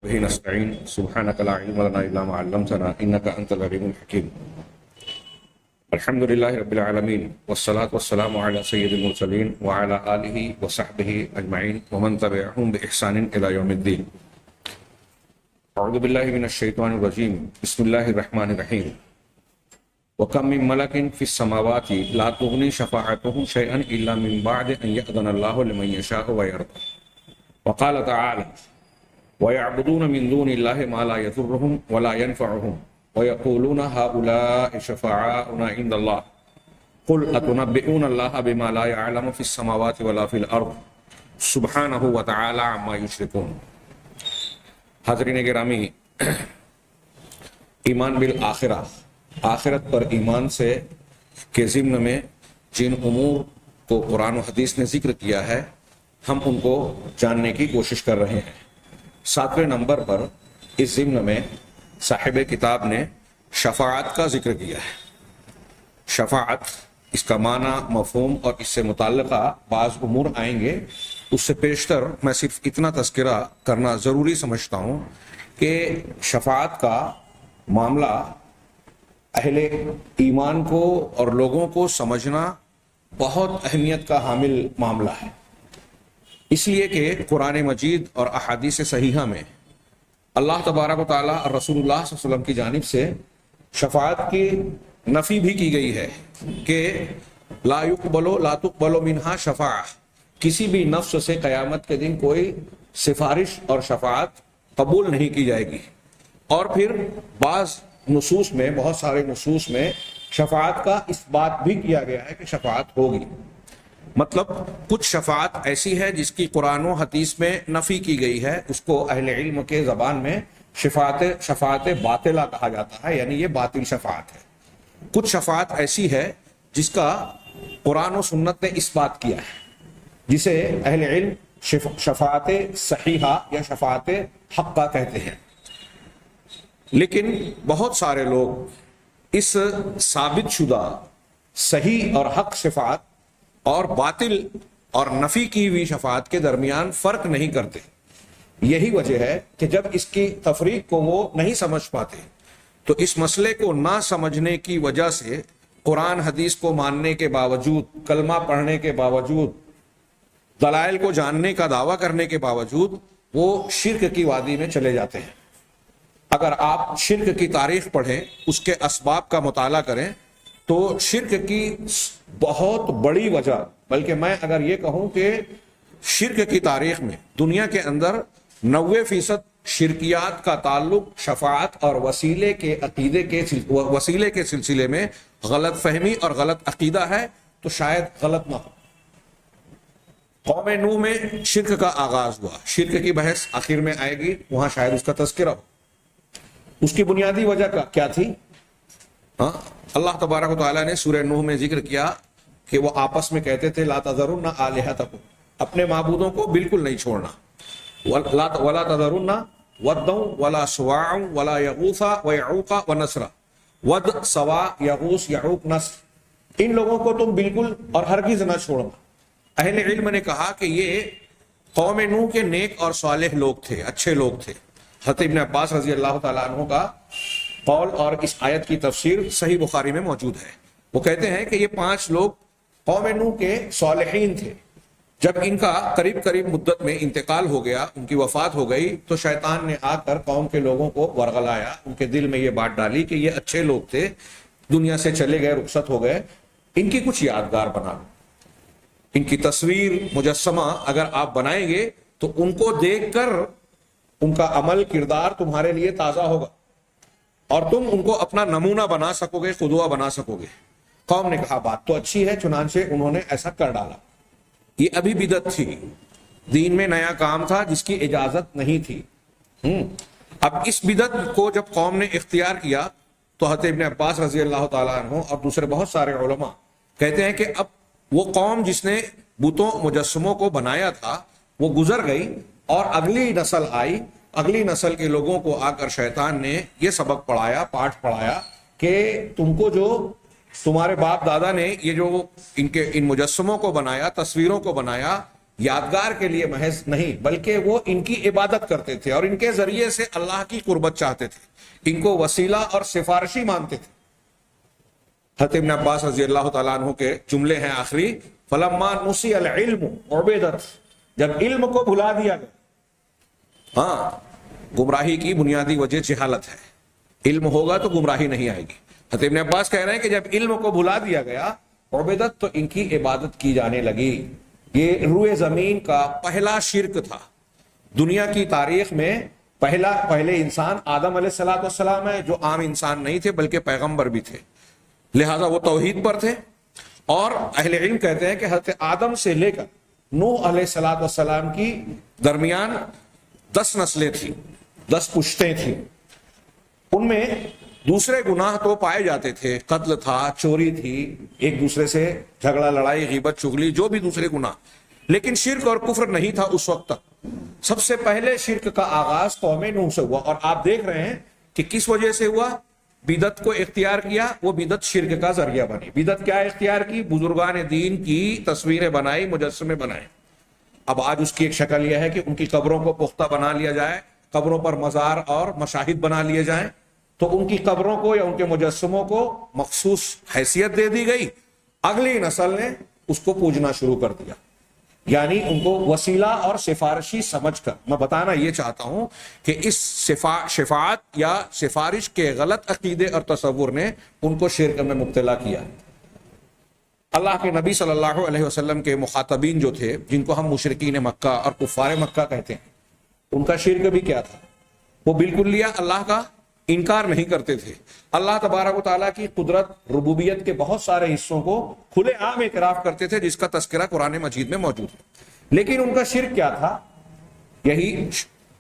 به نستعين سبحانك لا علم لنا إلا ما علمتنا إنك أنت العليم الحكيم. الحمد لله رب العالمين والصلاة والسلام على سيد المرسلين وعلى آله وصحبه أجمعين ومن تبعهم بإحسان إلى يوم الدين. أعوذ بالله من الشيطان الرجيم. بسم الله الرحمن الرحيم. وكم من ملك في السماوات لا تغني شفاعتهم شيئا إلا من بعد أن يأذن الله لمن يشاء ويرضى. وقال تعالى: ويعبدون من دون الله ما لا يضرهم ولا ينفعهم ويقولون هؤلاء شفعاؤنا عند الله قل أتنبئون الله بما لا يعلم في السماوات ولا في الأرض سبحانه وتعالى عما يشركون. حاضرین گرامی، ایمان بالآخرہ، آخرت پر ایمان سے کے ضمن میں جن امور کو قرآن و حدیث نے ذکر کیا ہے ہم ان کو جاننے کی کوشش کر رہے ہیں۔ 7ویں نمبر پر اس ضمن میں صاحب کتاب نے شفاعت کا ذکر کیا ہے۔ شفاعت، اس کا معنی، مفہوم اور اس سے متعلقہ بعض امور آئیں گے۔ اس سے پیشتر میں صرف اتنا تذکرہ کرنا ضروری سمجھتا ہوں کہ شفاعت کا معاملہ اہل ایمان کو اور لوگوں کو سمجھنا بہت اہمیت کا حامل معاملہ ہے، اس لیے کہ قرآن مجید اور احادیث صحیحہ میں اللہ تبارک و تعالیٰ اور رسول اللہ صلی اللہ علیہ وسلم کی جانب سے شفاعت کی نفی بھی کی گئی ہے کہ لا تقبل منہا شفاعہ، کسی بھی نفس سے قیامت کے دن کوئی سفارش اور شفاعت قبول نہیں کی جائے گی۔ اور پھر بعض نصوص میں، بہت سارے نصوص میں شفاعت کا اس بات بھی کیا گیا ہے کہ شفاعت ہوگی۔ مطلب کچھ شفاعت ایسی ہے جس کی قرآن و حدیث میں نفی کی گئی ہے، اس کو اہل علم کے زبان میں شفاعت باطلہ کہا جاتا ہے، یعنی یہ باطل شفاعت ہے۔ کچھ شفاعت ایسی ہے جس کا قرآن و سنت نے اس بات کیا ہے، جسے اہل علم شفاعت صحیحہ یا شفاعت حقہ کہتے ہیں۔ لیکن بہت سارے لوگ اس ثابت شدہ صحیح اور حق شفاعت اور باطل اور نفی کی ہوئی شفاعت کے درمیان فرق نہیں کرتے۔ یہی وجہ ہے کہ جب اس کی تفریق کو وہ نہیں سمجھ پاتے تو اس مسئلے کو نہ سمجھنے کی وجہ سے قرآن حدیث کو ماننے کے باوجود، کلمہ پڑھنے کے باوجود، دلائل کو جاننے کا دعویٰ کرنے کے باوجود وہ شرک کی وادی میں چلے جاتے ہیں۔ اگر آپ شرک کی تاریخ پڑھیں، اس کے اسباب کا مطالعہ کریں تو شرک کی بہت بڑی وجہ، بلکہ میں اگر یہ کہوں کہ شرک کی تاریخ میں دنیا کے اندر 90% شرکیات کا تعلق شفاعت اور وسیلے کے سلسلے میں غلط فہمی اور غلط عقیدہ ہے، تو شاید غلط نہ ہو۔ قوم نوح میں شرک کا آغاز ہوا، شرک کی بحث آخر میں آئے گی، وہاں شاید اس کا تذکرہ ہو۔ اس کی بنیادی وجہ کیا تھی؟ اللہ تبارک و تعالیٰ نے سورہ نوح میں ذکر کیا کہ وہ آپس میں کہتے تھے لا تذرن آلہتکم، اپنے معبودوں کو بالکل نہیں چھوڑنا، ولا تذرن ودا ولا سواع ولا یغوث ویعوق ونسرا، ود، سوا، یغوث، یعوق، نسر، ان لوگوں کو تم بالکل اور ہرگز نہ چھوڑنا۔ اہل علم نے کہا کہ یہ قوم نوح کے نیک اور صالح لوگ تھے، اچھے لوگ تھے۔ حضرت ابن عباس رضی اللہ تعالیٰ عنہ کا قول اور اس آیت کی تفسیر صحیح بخاری میں موجود ہے۔ وہ کہتے ہیں کہ یہ 5 لوگ قوم نوح کے صالحین تھے۔ جب ان کا قریب مدت میں انتقال ہو گیا، ان کی وفات ہو گئی، تو شیطان نے آ کر قوم کے لوگوں کو ورغلایا، ان کے دل میں یہ بات ڈالی کہ یہ اچھے لوگ تھے، دنیا سے چلے گئے، رخصت ہو گئے، ان کی کچھ یادگار بنا لو، ان کی تصویر، مجسمہ اگر آپ بنائیں گے تو ان کو دیکھ کر ان کا عمل، کردار تمہارے لیے تازہ ہوگا اور تم ان کو اپنا نمونہ بنا سکو گے، قدوہ بنا سکو گے۔ قوم نے کہا بات تو اچھی ہے، چنانچہ انہوں نے ایسا کر ڈالا۔ یہ ابھی بدعت تھی، دین میں نیا کام تھا جس کی اجازت نہیں تھی۔ اب اس بدعت کو جب قوم نے اختیار کیا تو حضرت ابن عباس رضی اللہ تعالیٰ عنہ اور دوسرے بہت سارے علماء کہتے ہیں کہ اب وہ قوم جس نے بتوں، مجسموں کو بنایا تھا وہ گزر گئی، اور اگلی نسل آئی، اگلی نسل کے لوگوں کو آ کر شیطان نے یہ سبق پڑھایا، پاٹھ پڑھایا کہ تم کو جو تمہارے باپ دادا نے یہ جو ان مجسموں کو بنایا، تصویروں کو بنایا، یادگار کے لیے محض نہیں بلکہ وہ ان کی عبادت کرتے تھے اور ان کے ذریعے سے اللہ کی قربت چاہتے تھے، ان کو وسیلہ اور سفارشی مانتے تھے۔ حضرت ابن عباس رضی اللہ تعالیٰ عنہ کے جملے ہیں آخری، فلما نسی العلم عبیدت، جب علم کو بھلا دیا گیا۔ ہاں، گمراہی کی بنیادی وجہ جہالت ہے، علم ہوگا تو گمراہی نہیں آئے گی۔ حضرت ابن عباس کہہ رہے ہیں کہ جب علم کو بھلا دیا گیا عبیدت، تو ان کی عبادت کی جانے لگی۔ یہ روئے زمین کا پہلا شرک تھا۔ دنیا کی تاریخ میں پہلے انسان آدم علیہ السلام ہے، جو عام انسان نہیں تھے بلکہ پیغمبر بھی تھے، لہذا وہ توحید پر تھے۔ اور اہل علم کہتے ہیں کہ حضرت آدم سے لے کر نوح علیہ السلام کی درمیان 10 نسلیں تھیں، 10 پشتیں تھیں۔ ان میں دوسرے گناہ تو پائے جاتے تھے، قتل تھا، چوری تھی، ایک دوسرے سے جھگڑا لڑائی، غیبت چغلی، جو بھی دوسرے گناہ، لیکن شرک اور کفر نہیں تھا اس وقت تک۔ سب سے پہلے شرک کا آغاز قوم نوح سے ہوا، اور آپ دیکھ رہے ہیں کہ کس وجہ سے ہوا۔ بدعت کو اختیار کیا، وہ بدعت شرک کا ذریعہ بنی۔ بدعت کیا اختیار کی؟ بزرگان دین کی تصویریں بنائی، مجسمے بنائے۔ اب آج اس کی ایک شکل یہ ہے کہ ان کی قبروں کو پختہ بنا لیا جائے، قبروں پر مزار اور مشاہد بنا لیے جائیں، تو ان کی قبروں کو یا ان کے مجسموں کو مخصوص حیثیت دے دی گئی، اگلی نسل نے اس کو پوجنا شروع کر دیا، یعنی ان کو وسیلہ اور سفارشی سمجھ کر۔ میں بتانا یہ چاہتا ہوں کہ اس شفاعت یا سفارش کے غلط عقیدے اور تصور نے ان کو شرک میں مبتلا کیا۔ اللہ کے نبی صلی اللہ علیہ وسلم کے مخاطبین جو تھے، جن کو ہم مشرکین مکہ اور کفار مکہ کہتے ہیں، ان کا شرک بھی کیا تھا؟ وہ بالکلیہ اللہ کا انکار نہیں کرتے تھے۔ اللہ تبارک و تعالیٰ کی قدرت، ربوبیت کے بہت سارے حصوں کو کھلے عام اعتراف کرتے تھے، جس کا تذکرہ قرآن مجید میں موجود ہے۔ لیکن ان کا شرک کیا تھا؟ یہی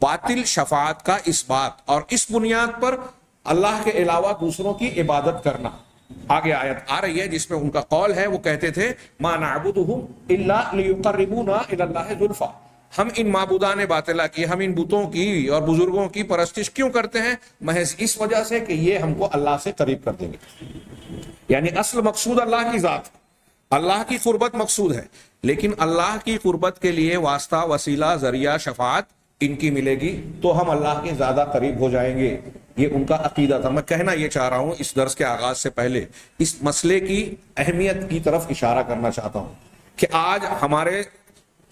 باطل شفاعت کا اثبات، اور اس بنیاد پر اللہ کے علاوہ دوسروں کی عبادت کرنا۔ آگے آیت آ رہی ہے جس میں ان کا قول ہے، وہ کہتے تھے ما نعبدهم الا ليقربونا الى الله زلفى، ہم ان معبودان باطلہ کی، ہم ان بتوں کی اور بزرگوں کی پرستش کیوں کرتے ہیں؟ محض اس وجہ سے کہ یہ ہم کو اللہ سے قریب کر دیں گے۔ یعنی اصل مقصود اللہ کی ذات، اللہ کی قربت مقصود ہے، لیکن اللہ کی قربت کے لیے واسطہ، وسیلہ، ذریعہ شفاعت ان کی ملے گی تو ہم اللہ کے زیادہ قریب ہو جائیں گے۔ یہ ان کا عقیدہ تھا۔ میں کہنا یہ چاہ رہا ہوں، اس درس کے آغاز سے پہلے اس مسئلے کی اہمیت کی طرف اشارہ کرنا چاہتا ہوں کہ آج ہمارے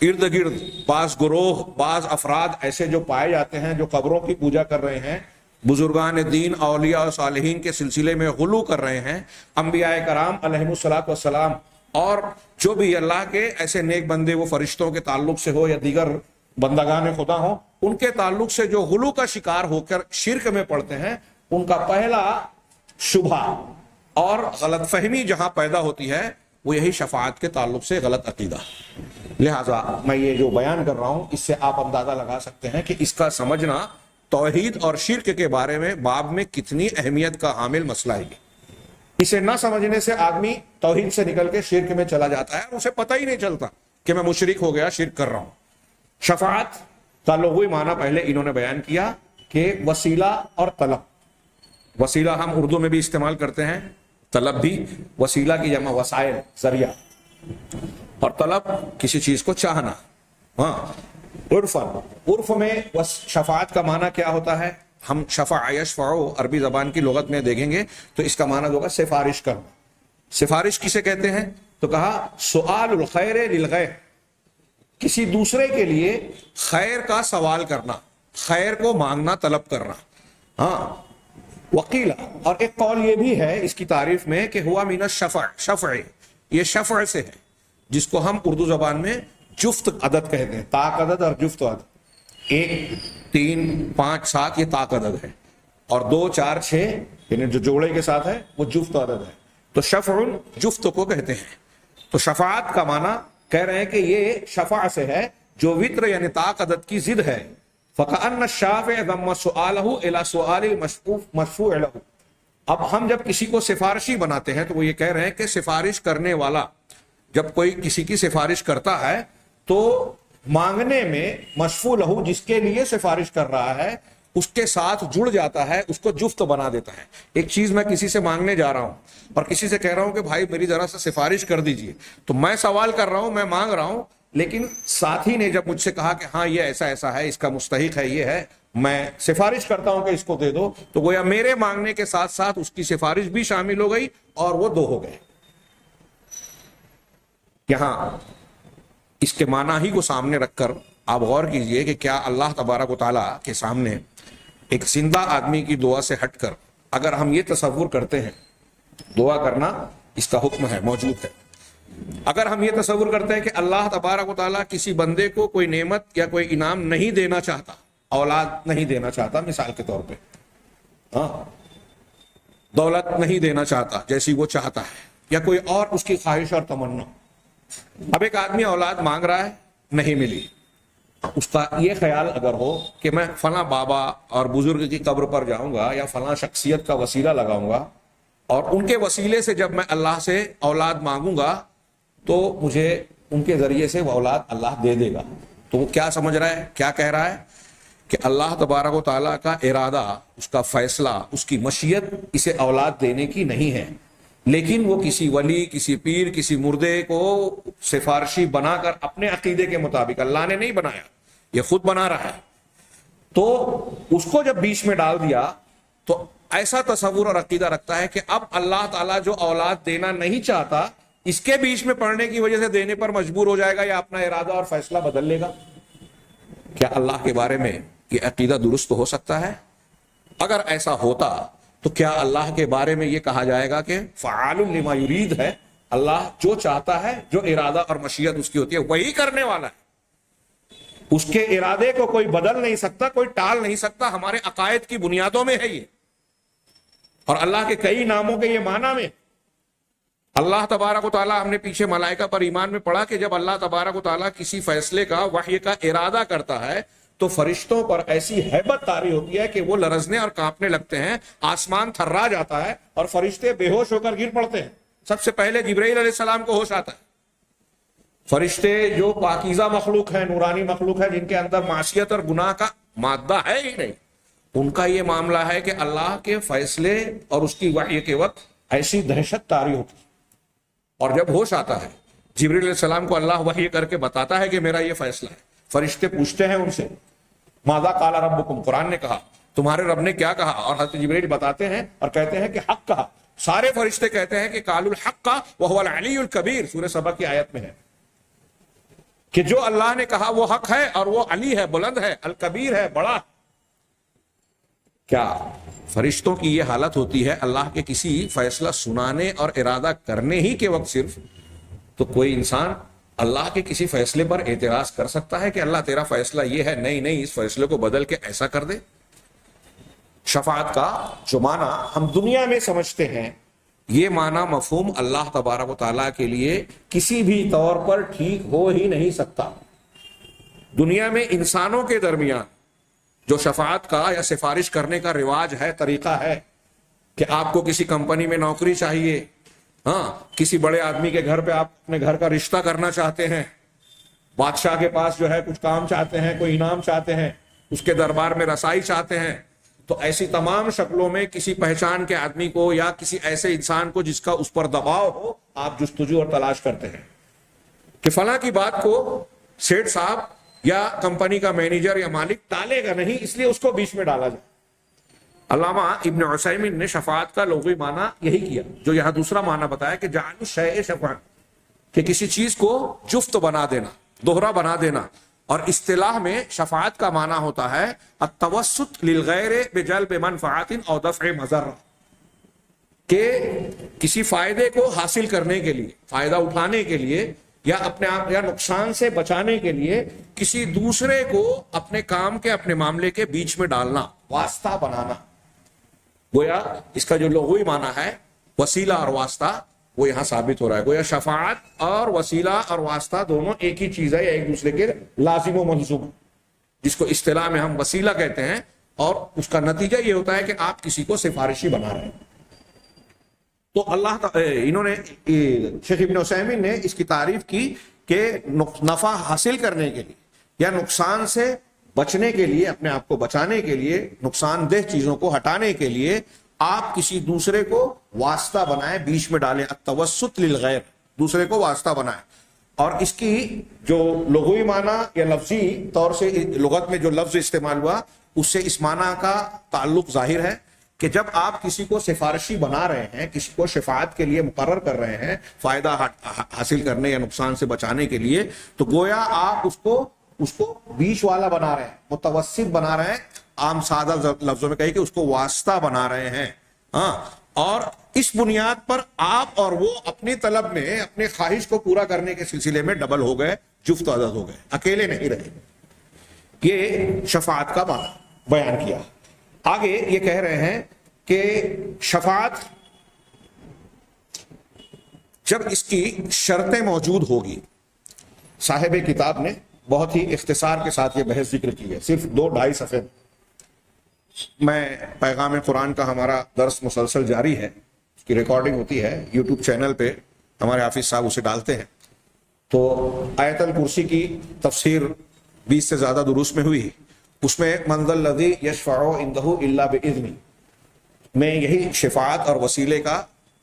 ارد گرد بعض گروہ، بعض افراد ایسے جو پائے جاتے ہیں، جو قبروں کی پوجا کر رہے ہیں، بزرگان دین، اولیاء اور صالحین کے سلسلے میں غلو کر رہے ہیں، انبیاء کرام علیہم الصلوۃ والسلام اور جو بھی اللہ کے ایسے نیک بندے، وہ فرشتوں کے تعلق سے ہو یا دیگر بندگان خدا ہوں، ان کے تعلق سے جو غلو کا شکار ہو کر شرک میں پڑتے ہیں، ان کا پہلا شبہ اور غلط فہمی جہاں پیدا ہوتی ہے وہ یہی شفاعت کے تعلق سے غلط عقیدہ۔ لہٰذا میں یہ جو بیان کر رہا ہوں، اس سے آپ اندازہ لگا سکتے ہیں کہ اس کا سمجھنا توحید اور شرک کے بارے میں باب میں کتنی اہمیت کا حامل مسئلہ ہے۔ اسے نہ سمجھنے سے آدمی توحید سے نکل کے شرک میں چلا جاتا ہے، اور اسے پتہ ہی نہیں چلتا کہ میں مشرک ہو گیا، شرک کر رہا ہوں۔ شفاعت کا لغوی معنی پہلے انہوں نے بیان کیا کہ وسیلہ اور طلب۔ وسیلہ ہم اردو میں بھی استعمال کرتے ہیں، طلب بھی، وسیلہ کی جمع وسائل، ذریعہ، اور طلب کسی چیز کو چاہنا۔ ہاں، عرف میں شفاعت کا معنی کیا ہوتا ہے؟ ہم شفع یشفع عربی زبان کی لغت میں دیکھیں گے تو اس کا معنی ہوگا سفارش کرنا۔ سفارش کسے کہتے ہیں؟ تو کہا سؤال الخیر للغیر، کسی دوسرے کے لیے خیر کا سوال کرنا، خیر کو مانگنا، طلب کرنا۔ ہاں، وقیلا، اور ایک قول یہ بھی ہے اس کی تعریف میں کہ ہوا من الشفع، شفع یہ شفع سے ہے، جس کو ہم اردو زبان میں جفت عدد کہتے ہیں، طاق عدد اور جفت عدد۔ 1 3 5 7 یہ طاق عدد ہے، اور 2 4 6 یعنی جو جوڑے کے ساتھ ہے وہ جفت عدد ہے۔ تو شفع جفت کو کہتے ہیں۔ تو شفاعت کا معنی کہہ رہے ہیں کہ یہ شفع سے ہے جو وطر یعنی طاق عدد کی ضد ہے۔ فَكَأَنَّ الشَّافِعَ ضَمَّ سُؤَالَهُ إِلَى سُؤَالِ الْمَشْفُوعِ لَهُ۔ اب ہم جب کسی کو سفارشی بناتے ہیں تو وہ یہ کہہ رہے ہیں کہ سفارش کرنے والا جب کوئی کسی کی سفارش کرتا ہے تو مانگنے میں مشفوع لہو، جس کے لیے سفارش کر رہا ہے، اس کے ساتھ جڑ جاتا ہے، اس کو جفت بنا دیتا ہے۔ ایک چیز میں کسی سے مانگنے جا رہا ہوں اور کسی سے کہہ رہا ہوں کہ بھائی میری ذرا سا سفارش کر دیجئے، تو میں سوال کر رہا ہوں، میں مانگ رہا ہوں، لیکن ساتھی نے جب مجھ سے کہا کہ ہاں یہ ایسا ایسا ہے، اس کا مستحق ہے، یہ ہے، میں سفارش کرتا ہوں کہ اس کو دے دو، تو گویا میرے مانگنے کے ساتھ ساتھ اس کی سفارش بھی شامل ہو گئی اور وہ 2 ہو گئے۔ یہاں اس کے معنی ہی کو سامنے رکھ کر آپ غور کیجئے کہ کیا اللہ تبارک و تعالیٰ کے سامنے ایک زندہ آدمی کی دعا سے ہٹ کر اگر ہم یہ تصور کرتے ہیں، دعا کرنا اس کا حکم ہے، موجود ہے، اگر ہم یہ تصور کرتے ہیں کہ اللہ تبارک و تعالیٰ کسی بندے کو کوئی نعمت یا کوئی انعام نہیں دینا چاہتا، اولاد نہیں دینا چاہتا مثال کے طور پہ، ہاں، دولت نہیں دینا چاہتا جیسی وہ چاہتا ہے، یا کوئی اور اس کی خواہش اور تمنا، اب ایک آدمی اولاد مانگ رہا ہے، نہیں ملی، اس کا یہ خیال اگر ہو کہ میں فلاں بابا اور بزرگ کی قبر پر جاؤں گا یا فلاں شخصیت کا وسیلہ لگاؤں گا اور ان کے وسیلے سے جب میں اللہ سے اولاد مانگوں گا تو مجھے ان کے ذریعے سے وہ اولاد اللہ دے دے گا، تو وہ کیا سمجھ رہا ہے، کیا کہہ رہا ہے کہ اللہ تبارک و تعالیٰ کا ارادہ، اس کا فیصلہ، اس کی مشیت اسے اولاد دینے کی نہیں ہے، لیکن وہ کسی ولی، کسی پیر، کسی مردے کو سفارشی بنا کر اپنے عقیدے کے مطابق، اللہ نے نہیں بنایا، یہ خود بنا رہا ہے، تو اس کو جب بیچ میں ڈال دیا تو ایسا تصور اور عقیدہ رکھتا ہے کہ اب اللہ تعالیٰ جو اولاد دینا نہیں چاہتا، اس کے بیچ میں پڑنے کی وجہ سے دینے پر مجبور ہو جائے گا یا اپنا ارادہ اور فیصلہ بدل لے گا۔ کیا اللہ کے بارے میں یہ عقیدہ درست ہو سکتا ہے؟ اگر ایسا ہوتا تو کیا اللہ کے بارے میں یہ کہا جائے گا کہ فعال لما یرید ہے، اللہ جو چاہتا ہے، جو ارادہ اور مشیت اس کی ہوتی ہے وہی کرنے والا ہے، اس کے ارادے کو کوئی بدل نہیں سکتا، کوئی ٹال نہیں سکتا، ہمارے عقائد کی بنیادوں میں ہے یہ، اور اللہ کے کئی ناموں کے یہ معنی میں۔ اللہ تبارک و تعالیٰ، ہم نے پیچھے ملائکہ پر ایمان میں پڑھا کہ جب اللہ تبارک و تعالیٰ کسی فیصلے کا، وحی کا ارادہ کرتا ہے تو فرشتوں پر ایسی ہیبت طاری ہوتی ہے کہ وہ لرزنے اور کانپنے لگتے ہیں، آسمان تھرا جاتا ہے اور فرشتے بے ہوش ہو کر گر پڑتے ہیں۔ سب سے پہلے جبرائیل علیہ السلام کو ہوش آتا ہے۔ فرشتے جو پاکیزہ مخلوق ہیں، نورانی مخلوق ہے، جن کے اندر معصیت اور گناہ کا مادہ ہے ہی نہیں، ان کا یہ معاملہ ہے کہ اللہ کے فیصلے اور اس کی وحی کے وقت ایسی دہشت طاری ہوتی ہے، اور جب ہوش آتا ہے جبرائیل علیہ السلام کو اللہ وحی کر کے بتاتا ہے کہ میرا یہ فیصلہ ہے، فرشتے پوچھتے ہیں ان سے ماذا قال ربکم، قرآن نے کہا تمہارے رب نے کیا کہا، اور حضرت جبرائیل بتاتے ہیں اور کہتے ہیں کہ حق کہا، سارے فرشتے کہتے ہیں کہ قالوا الحق وهو العلی الکبیر، سورہ سبا کی آیت میں ہے کہ جو اللہ نے کہا وہ حق ہے اور وہ علی ہے، بلند ہے، الکبیر ہے، بڑا۔ کیا فرشتوں کی یہ حالت ہوتی ہے اللہ کے کسی فیصلہ سنانے اور ارادہ کرنے ہی کے وقت صرف، تو کوئی انسان اللہ کے کسی فیصلے پر اعتراض کر سکتا ہے کہ اللہ تیرا فیصلہ یہ ہے، نہیں اس فیصلے کو بدل کے ایسا کر دے؟ شفاعت کا جو معنی ہم دنیا میں سمجھتے ہیں، یہ معنی مفہوم اللہ تبارک و تعالیٰ کے لیے کسی بھی طور پر ٹھیک ہو ہی نہیں سکتا۔ دنیا میں انسانوں کے درمیان جو شفاعت کا یا سفارش کرنے کا رواج ہے، طریقہ ہے کہ آپ کو کسی کمپنی میں نوکری چاہیے، ہاں، کسی بڑے آدمی کے گھر پہ آپ اپنے گھر کا رشتہ کرنا چاہتے ہیں، بادشاہ کے پاس جو ہے کچھ کام چاہتے ہیں، کوئی انعام چاہتے ہیں، اس کے دربار میں رسائی چاہتے ہیں، تو ایسی تمام شکلوں میں کسی پہچان کے آدمی کو یا کسی ایسے انسان کو جس کا اس پر دباؤ ہو، آپ جستجو اور تلاش کرتے ہیں کہ فلاں کی بات کو سیٹھ صاحب یا کمپنی کا مینیجر یا مالک ٹالے گا نہیں، اس لیے اس کو بیچ میں ڈالا جائے۔ علامہ ابن عثیمین نے شفاعت کا لغوی معنی یہی کیا جو یہاں دوسرا معنی بتایا کہ جعل الشیء شفعا، کہ کسی چیز کو جفت بنا دینا، دوہرا بنا دینا، اور اصطلاح میں شفاعت کا معنی ہوتا ہے التوسط للغیر بجلب منفعت او دفع مضرہ، کہ کسی فائدے کو حاصل کرنے کے لیے، فائدہ اٹھانے کے لیے، یا اپنے آپ یا نقصان سے بچانے کے لیے کسی دوسرے کو اپنے کام کے، اپنے معاملے کے بیچ میں ڈالنا، واسطہ بنانا۔ گویا اس کا جو لغوی معنی ہے وسیلہ اور واسطہ، وہ یہاں ثابت ہو رہا ہے۔ گویا شفاعت اور وسیلہ اور واسطہ دونوں ایک ہی چیز ہے، یا ایک دوسرے کے لازم و ملزوم، جس کو اصطلاح میں ہم وسیلہ کہتے ہیں، اور اس کا نتیجہ یہ ہوتا ہے کہ آپ کسی کو سفارشی بنا رہے ہیں۔ تو انہوں نے، شیخ ابن عثیمین نے اس کی تعریف کی کہ نفع حاصل کرنے کے لیے یا نقصان سے بچنے کے لیے، اپنے آپ کو بچانے کے لیے، نقصان دہ چیزوں کو ہٹانے کے لیے آپ کسی دوسرے کو واسطہ بنائیں، بیچ میں ڈالیں، التوسط للغیر، دوسرے کو واسطہ بنائیں۔ اور اس کی جو لغوی معنی یا لفظی طور سے لغت میں جو لفظ استعمال ہوا اس سے اس معنی کا تعلق ظاہر ہے کہ جب آپ کسی کو سفارشی بنا رہے ہیں، کسی کو شفاعت کے لیے مقرر کر رہے ہیں فائدہ حاصل کرنے یا نقصان سے بچانے کے لیے، تو گویا آپ اس کو بیچ والا بنا رہے ہیں، متوسط بنا رہے ہیں، عام سادہ لفظوں میں کہے کہ اس کو واسطہ بنا رہے ہیں. ہاں، اور اس بنیاد پر آپ اور وہ اپنی طلب میں اپنے خواہش کو پورا کرنے کے سلسلے میں ڈبل ہو گئے، جفت عدد ہو گئے، اکیلے نہیں رہے. یہ شفاعت کا معنی بیان کیا. آگے یہ کہہ رہے ہیں کہ شفاعت جب اس کی شرطیں موجود ہوگی، صاحب کتاب نے بہت ہی اختصار کے ساتھ یہ بحث ذکر کی ہے، صرف 2-2.5 صفحے. میں پیغام قرآن کا ہمارا درس مسلسل جاری ہے، اس کی ریکارڈنگ ہوتی ہے یوٹیوب چینل پہ، ہمارے حافظ صاحب اسے ڈالتے ہیں. تو آیت الکرسی کی تفسیر 20 سے زیادہ دروس میں ہوئی، اس میں من ذا الذی یشفع عندہ الا باذنہ میں یہی شفاعت اور وسیلے کا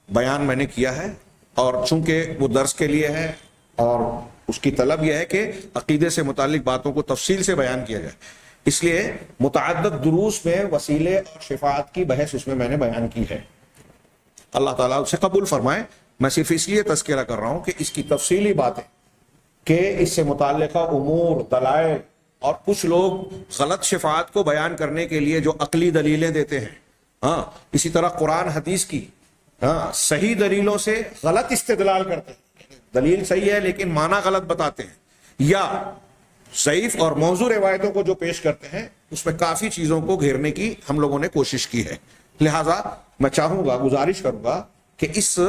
بیان میں نے کیا ہے. اور چونکہ وہ درس کے لیے ہے اور اس کی طلب یہ ہے کہ عقیدے سے متعلق باتوں کو تفصیل سے بیان کیا جائے، اس لیے متعدد دروس میں وسیلے اور شفاعت کی بحث اس میں نے بیان کی ہے. اللہ تعالیٰ اسے قبول فرمائے. میں صرف اس لیے تذکرہ کر رہا ہوں کہ اس کی تفصیلی باتیں کہ اس سے متعلقہ امور، دلائل، اور کچھ لوگ غلط شفاعت کو بیان کرنے کے لیے جو عقلی دلیلیں دیتے ہیں، ہاں اسی طرح قرآن حدیث کی صحیح دلیلوں سے غلط استدلال کرتے ہیں، دلیل صحیح ہے لیکن معنی غلط بتاتے ہیں، یا ضعیف اور موضوع روایتوں کو جو پیش کرتے ہیں اس میں کافی چیزوں کو گھیرنے کی ہم لوگوں نے کوشش کی ہے. لہذا میں چاہوں گا، گزارش کروں گا کہ اس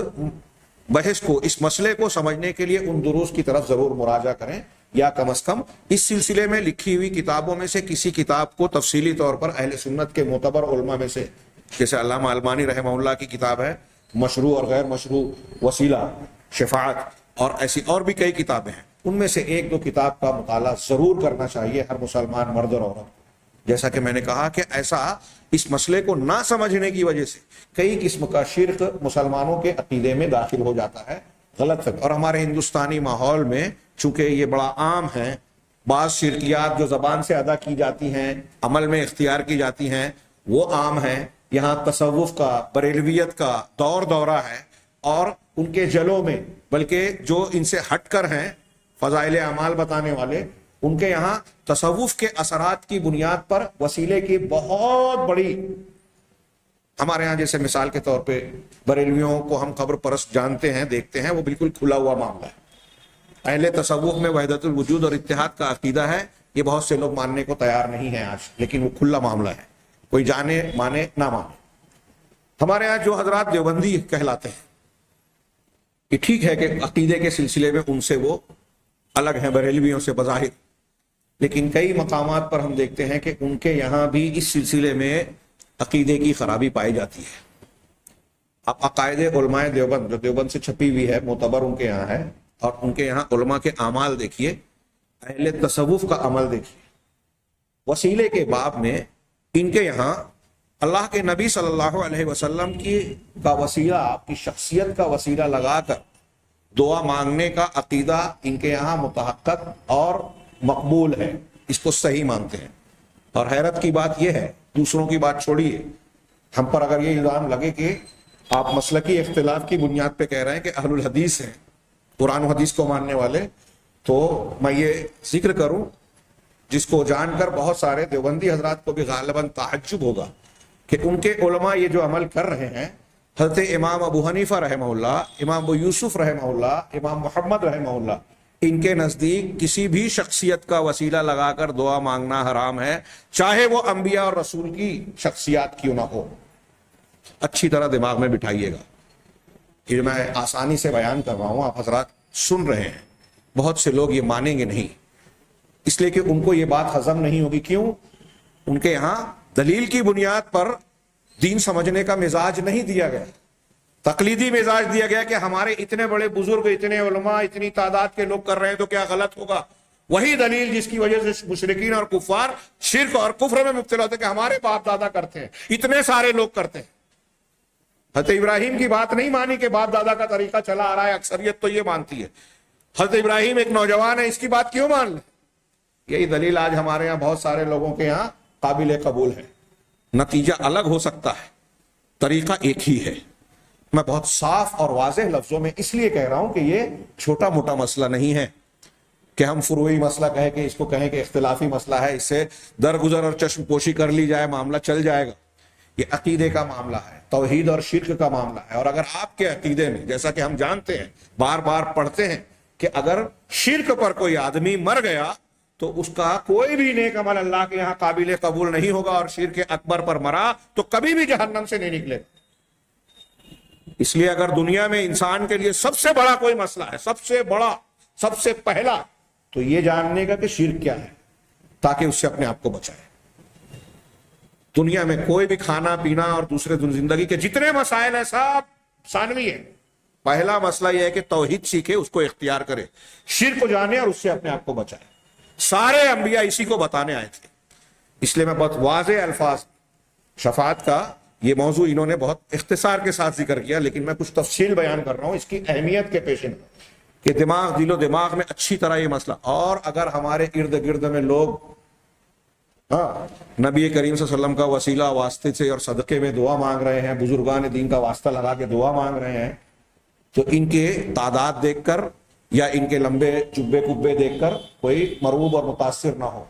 بحث کو، اس مسئلے کو سمجھنے کے لیے ان دروس کی طرف ضرور مراجعہ کریں، یا کم از کم اس سلسلے میں لکھی ہوئی کتابوں میں سے کسی کتاب کو تفصیلی طور پر اہل سنت کے معتبر علماء میں سے، جیسے علامہ البانی رحمہ اللہ کی کتاب ہے مشروع اور غیر مشروع وسیلہ شفاعت، اور ایسی اور بھی کئی کتابیں ہیں، ان میں سے 1-2 کتاب کا مطالعہ ضرور کرنا چاہیے ہر مسلمان مرد اور عورت. جیسا کہ میں نے کہا کہ ایسا اس مسئلے کو نہ سمجھنے کی وجہ سے کئی قسم کا شرک مسلمانوں کے عقیدے میں داخل ہو جاتا ہے، غلط فہمی. اور ہمارے ہندوستانی ماحول میں چونکہ یہ بڑا عام ہے، بعض شرکیات جو زبان سے ادا کی جاتی ہیں، عمل میں اختیار کی جاتی ہیں، وہ عام ہیں. یہاں تصوف کا، بریلویت کا دورہ ہے، اور ان کے جلوں میں، بلکہ جو ان سے ہٹ کر ہیں فضائل اعمال بتانے والے، ان کے یہاں تصوف کے اثرات کی بنیاد پر وسیلے کی بہت بڑی، ہمارے ہاں جیسے مثال کے طور پہ بریلویوں کو ہم قبر پرست جانتے ہیں، دیکھتے ہیں، وہ بالکل کھلا ہوا معاملہ ہے. اہل تصوف میں وحدت الوجود اور اتحاد کا عقیدہ ہے، یہ بہت سے لوگ ماننے کو تیار نہیں ہیں آج، لیکن وہ کھلا معاملہ ہے، کوئی جانے مانے نہ مانے. ہمارے ہاں جو حضرات دیوبندی کہلاتے ہیں، یہ ٹھیک ہے کہ عقیدے کے سلسلے میں ان سے وہ الگ ہیں بریلویوں سے بظاہر، لیکن کئی مقامات پر ہم دیکھتے ہیں کہ ان کے یہاں بھی اس سلسلے میں عقیدے کی خرابی پائی جاتی ہے. اب عقائد علماء دیوبند جو دیوبند سے چھپی ہوئی ہے، معتبر ان کے یہاں ہے، اور ان کے یہاں علماء کے اعمال دیکھیے، اہل تصوف کا عمل دیکھیے. وسیلے کے باب میں ان کے یہاں اللہ کے نبی صلی اللہ علیہ وسلم کا وسیلہ، آپ کی شخصیت کا وسیلہ لگا کر دعا مانگنے کا عقیدہ ان کے یہاں متحقق اور مقبول ہے، اس کو صحیح مانتے ہیں. اور حیرت کی بات یہ ہے، دوسروں کی بات چھوڑیے، ہم پر اگر یہ الزام لگے کہ آپ مسلکی اختلاف کی بنیاد پہ کہہ رہے ہیں کہ اہل الحدیث ہیں، قرآن و حدیث کو ماننے والے، تو میں یہ ذکر کروں جس کو جان کر بہت سارے دیوبندی حضرات کو بھی غالباً تعجب ہوگا کہ ان کے علماء یہ جو عمل کر رہے ہیں، حضرت امام ابو حنیفہ رحمہ اللہ، امام ابو یوسف رحمہ اللہ، امام محمد رحمہ اللہ، ان کے نزدیک کسی بھی شخصیت کا وسیلہ لگا کر دعا مانگنا حرام ہے، چاہے وہ انبیاء اور رسول کی شخصیات کیوں نہ ہو. اچھی طرح دماغ میں بٹھائیے گا، یہ میں آسانی سے بیان کر رہا ہوں، آپ حضرات سن رہے ہیں. بہت سے لوگ یہ مانیں گے نہیں، اس لیے کہ ان کو یہ بات ہضم نہیں ہوگی. کیوں؟ ان کے یہاں دلیل کی بنیاد پر دین سمجھنے کا مزاج نہیں دیا گیا، تقلیدی مزاج دیا گیا کہ ہمارے اتنے بڑے بزرگ، اتنے علماء، اتنی تعداد کے لوگ کر رہے ہیں تو کیا غلط ہوگا. وہی دلیل جس کی وجہ سے مشرکین اور کفار شرک اور کفر میں مبتلا ہوتے کہ ہمارے باپ دادا کرتے ہیں، اتنے سارے لوگ کرتے ہیں. حضرت ابراہیم کی بات نہیں مانی کہ باپ دادا کا طریقہ چلا آ رہا ہے، اکثریت تو یہ مانتی ہے. حضرت ابراہیم ایک نوجوان ہے، اس کی بات کیوں مان لیں؟ یہی دلیل آج ہمارے یہاں بہت سارے لوگوں کے یہاں قابل قبول ہے. نتیجہ الگ ہو سکتا ہے، طریقہ ایک ہی ہے. میں بہت صاف اور واضح لفظوں میں اس لیے کہہ رہا ہوں کہ یہ چھوٹا موٹا مسئلہ نہیں ہے کہ ہم فروعی مسئلہ کہیں کہ اس کو کہیں کہ اختلافی مسئلہ ہے، اس سے درگزر اور چشم پوشی کر لی جائے معاملہ چل جائے گا. یہ عقیدے کا معاملہ ہے، توحید اور شرک کا معاملہ ہے. اور اگر آپ کے عقیدے میں، جیسا کہ ہم جانتے ہیں، بار بار پڑھتے ہیں کہ اگر شرک پر کوئی آدمی مر گیا تو اس کا کوئی بھی نیک عمل اللہ کے یہاں قابل قبول نہیں ہوگا، اور شرک اکبر پر مرا تو کبھی بھی جہنم سے نہیں نکلے. اس لیے اگر دنیا میں انسان کے لیے سب سے بڑا کوئی مسئلہ ہے، سب سے بڑا، سب سے پہلا، تو یہ جاننے کا کہ شرک کیا ہے، تاکہ اس سے اپنے آپ کو بچائے. دنیا میں کوئی بھی کھانا پینا اور دوسرے زندگی کے جتنے مسائل ہیں سب ثانوی ہیں. پہلا مسئلہ یہ ہے کہ توحید سیکھے، اس کو اختیار کرے، شرک کو جانے اور اس سے اپنے آپ کو بچائے. سارے انبیاء اسی کو بتانے آئے تھے. اس لیے میں بہت واضح الفاظ، شفاعت کا یہ موضوع انہوں نے بہت اختصار کے ساتھ ذکر کیا، لیکن میں کچھ تفصیل بیان کر رہا ہوں اس کی اہمیت کے پیش نظر کہ دماغ، دل و دماغ میں اچھی طرح یہ مسئلہ. اور اگر ہمارے ارد گرد میں لوگ نبی کریم صلی اللہ علیہ وسلم کا وسیلہ واسطے سے اور صدقے میں دعا مانگ رہے ہیں، بزرگان دین کا واسطہ لگا کے دعا مانگ رہے ہیں، تو ان کے تعداد دیکھ کر یا ان کے لمبے چبے کبے دیکھ کر کوئی مرعوب اور متاثر نہ ہو.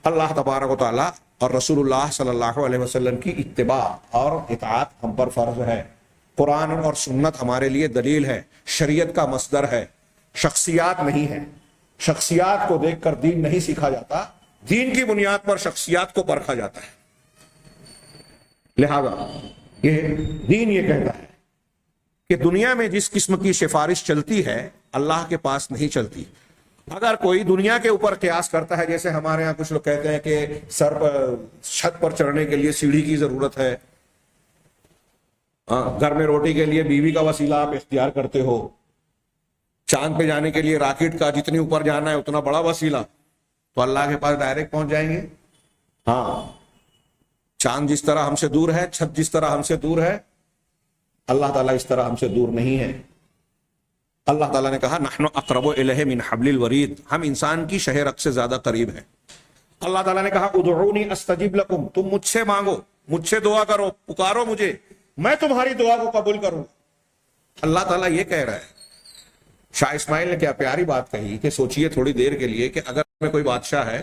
اللہ تبارک و تعالیٰ اور رسول اللہ صلی اللہ علیہ وسلم کی اتباع اور اطاعت ہم پر فرض ہے. قرآن اور سنت ہمارے لیے دلیل ہے، شریعت کا مصدر ہے، شخصیات نہیں ہے. شخصیات کو دیکھ کر دین نہیں سیکھا جاتا، دین کی بنیاد پر شخصیات کو پرکھا جاتا ہے. لہذا یہ دین یہ کہتا ہے کہ دنیا میں جس قسم کی سفارش چلتی ہے اللہ کے پاس نہیں چلتی. اگر کوئی دنیا کے اوپر قیاس کرتا ہے، جیسے ہمارے ہاں کچھ لوگ کہتے ہیں کہ سر پر، چھت پر چڑھنے کے لیے سیڑھی کی ضرورت ہے، گھر میں روٹی کے لیے بیوی کا وسیلہ آپ اختیار کرتے ہو، چاند پہ جانے کے لیے راکٹ کا جتنی اوپر جانا ہے اتنا بڑا وسیلہ، تو اللہ کے پاس ڈائریکٹ پہنچ جائیں گے. ہاں، چاند جس طرح ہم سے دور ہے، چھت جس طرح ہم سے دور ہے، اللہ تعالیٰ اس طرح ہم سے دور نہیں ہے. اللہ تعالیٰ نے کہا نحن اقرب الیہ من حبل الورید، ہم انسان کی شہ رگ سے زیادہ قریب ہیں. اللہ تعالیٰ نے کہا ادعونی استجب لکم، تم مجھ سے مانگو، مجھ سے دعا کرو، پکارو مجھے، میں تمہاری دعا کو قبول کروں. اللہ تعالیٰ یہ کہہ رہا ہے. شاہ اسماعیل نے کیا پیاری بات کہی کہ سوچئے تھوڑی دیر کے لیے کہ اگر میں کوئی بادشاہ ہے،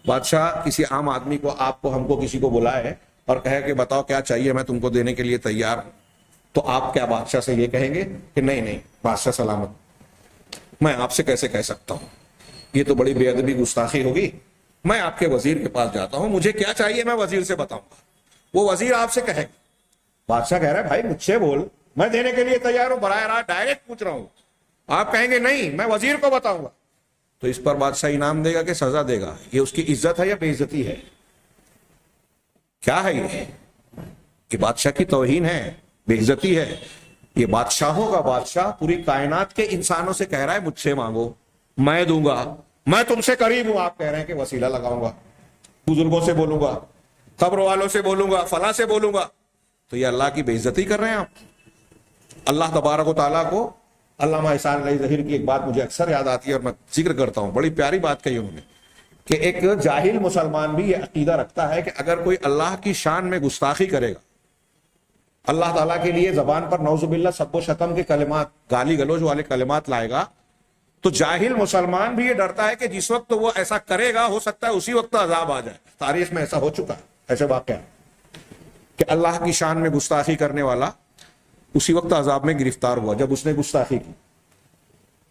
بادشاہ کسی عام آدمی کو، آپ کو، ہم کو، کسی کو بلائے اور کہے کہ بتاؤ کیا چاہیے، میں تم کو دینے کے لیے تیار ہوں، تو آپ کیا بادشاہ سے یہ کہیں گے کہ نہیں نہیں بادشاہ سلامت، میں آپ سے کیسے کہہ سکتا ہوں، یہ تو بڑی بے ادبی گستاخی ہوگی، میں آپ کے وزیر کے پاس جاتا ہوں، مجھے کیا چاہیے میں وزیر سے بتاؤں گا. وہ وزیر آپ سے کہے گا. بادشاہ کہہ رہا ہے بھائی مجھ سے بول، میں دینے کے لیے تیار ہوں، براہ راست ڈائریکٹ پوچھ رہا ہوں. آپ کہیں گے نہیں میں وزیر کو بتاؤں گا، تو اس پر بادشاہ انعام دے گا کہ سزا دے گا؟ یہ اس کی عزت ہے یا بے عزتی ہے؟ کیا ہے یہ بادشاہ کی توہین ہے، بے عزتی ہے. یہ بادشاہوں کا بادشاہ پوری کائنات کے انسانوں سے کہہ رہا ہے مجھ سے مانگو میں دوں گا، میں تم سے قریب ہوں. آپ کہہ رہے ہیں کہ وسیلہ لگاؤں گا، بزرگوں سے بولوں گا، قبر والوں سے بولوں گا، فلاں سے بولوں گا. تو یہ اللہ کی بے عزتی کر رہے ہیں آپ. اللہ تبارک و تعالیٰ کو، علامہ احسان علیہ ظہیر کی ایک بات مجھے اکثر یاد آتی ہے اور میں ذکر کرتا ہوں، بڑی پیاری بات کہی انہوں نے کہ ایک جاہل مسلمان بھی یہ عقیدہ رکھتا ہے کہ اگر کوئی اللہ کی شان میں گستاخی کرے گا، اللہ تعالیٰ کے لیے زبان پر نعوذ باللہ سب و شتم کے کلمات، گالی گلوچ والے کلمات لائے گا، تو جاہل مسلمان بھی یہ ڈرتا ہے کہ جس وقت وہ ایسا کرے گا ہو سکتا ہے اسی وقت عذاب آ جائے. تاریخ میں ایسا ہو چکا ہے، ایسے واقعہ کہ اللہ کی شان میں گستاخی کرنے والا اسی وقت عذاب میں گرفتار ہوا جب اس نے گستاخی کی.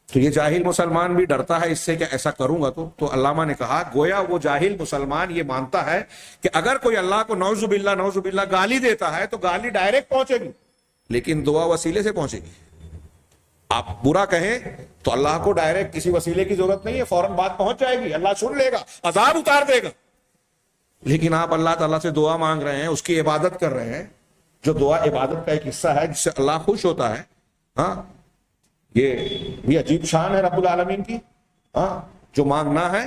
تو یہ جاہل مسلمان بھی ڈرتا ہے اس سے کہ ایسا کروں گا تو علامہ نے کہا گویا وہ جاہل مسلمان یہ مانتا ہے کہ اگر کوئی اللہ کو نعوذ باللہ گالی دیتا ہے تو گالی ڈائریکٹ پہنچے گی، لیکن دعا وسیلے سے پہنچے گی. آپ برا کہیں تو اللہ کو ڈائریکٹ کسی وسیلے کی ضرورت نہیں ہے، فوراً بات پہنچ جائے گی، اللہ سن لے گا، عذاب اتار دے گا. لیکن آپ اللہ تعالیٰ سے دعا مانگ رہے ہیں، اس کی عبادت کر رہے ہیں، جو دعا عبادت کا ایک حصہ ہے جس سے اللہ خوش ہوتا ہے. ہاں، یہ بھی عجیب شان ہے رب العالمین کی. ہاں، جو مانگنا ہے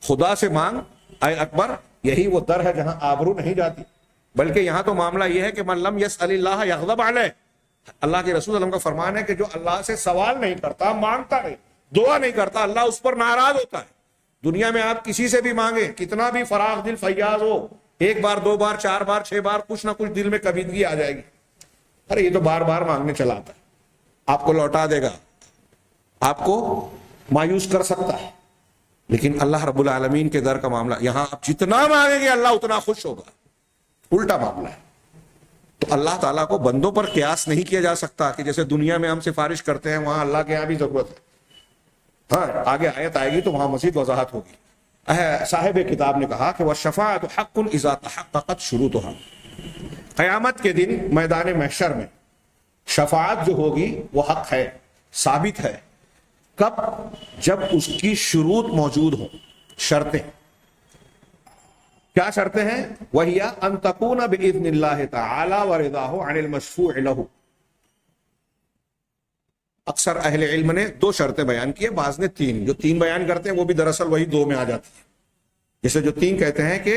خدا سے مانگ اے اکبر، یہی وہ در ہے جہاں آبرو نہیں جاتی. بلکہ یہاں تو معاملہ یہ ہے کہ من لم یسأل اللہ یغضب علیہ. اللہ کے رسول صلی اللہ علیہ وسلم کا فرمان ہے کہ جو اللہ سے سوال نہیں کرتا، مانگتا نہیں، دعا نہیں کرتا اللہ اس پر ناراض ہوتا ہے. دنیا میں آپ کسی سے بھی مانگیں, کتنا بھی فراغ دل فیاض ہو, ایک بار دو بار چار بار چھ بار کچھ نہ کچھ دل میں کبیدگی آ جائے گی, ارے یہ تو بار بار مانگنے چلا آتا ہے, آپ کو لوٹا دے گا, آپ کو مایوس کر سکتا ہے. لیکن اللہ رب العالمین کے در کا معاملہ, یہاں آپ جتنا مانگیں گے اللہ اتنا خوش ہوگا, الٹا معاملہ ہے. تو اللہ تعالیٰ کو بندوں پر قیاس نہیں کیا جا سکتا کہ جیسے دنیا میں ہم سفارش کرتے ہیں وہاں اللہ کے یہاں بھی ضرورت ہے. ہاں آگے آیت آئے گی تو وہاں مزید وضاحت ہوگی. صاحب کتاب نے کہا کہ وَالشَّفَاعَةُ حَقٌّ إِذَا تَحَقَّقَتْ شُرُوطُهَا, قیامت کے دن میدان محشر میں شفاعت جو ہوگی وہ حق ہے, ثابت ہے. کب؟ جب اس کی شروط موجود ہوں, شرطیں. کیا شرطیں ہیں؟ وَهِيَ أَن تَكُونَ بِإِذْنِ اللَّهِ تَعَالَى وَرِضَاهُ عَنِ الْمَشْفُوعِ لَهُ. اکثر اہل علم نے دو شرطیں بیان کی, بعض نے تین. جو تین بیان کرتے ہیں وہ بھی دراصل وہی دو میں آ جاتی ہے. جیسے جو تین کہتے ہیں کہ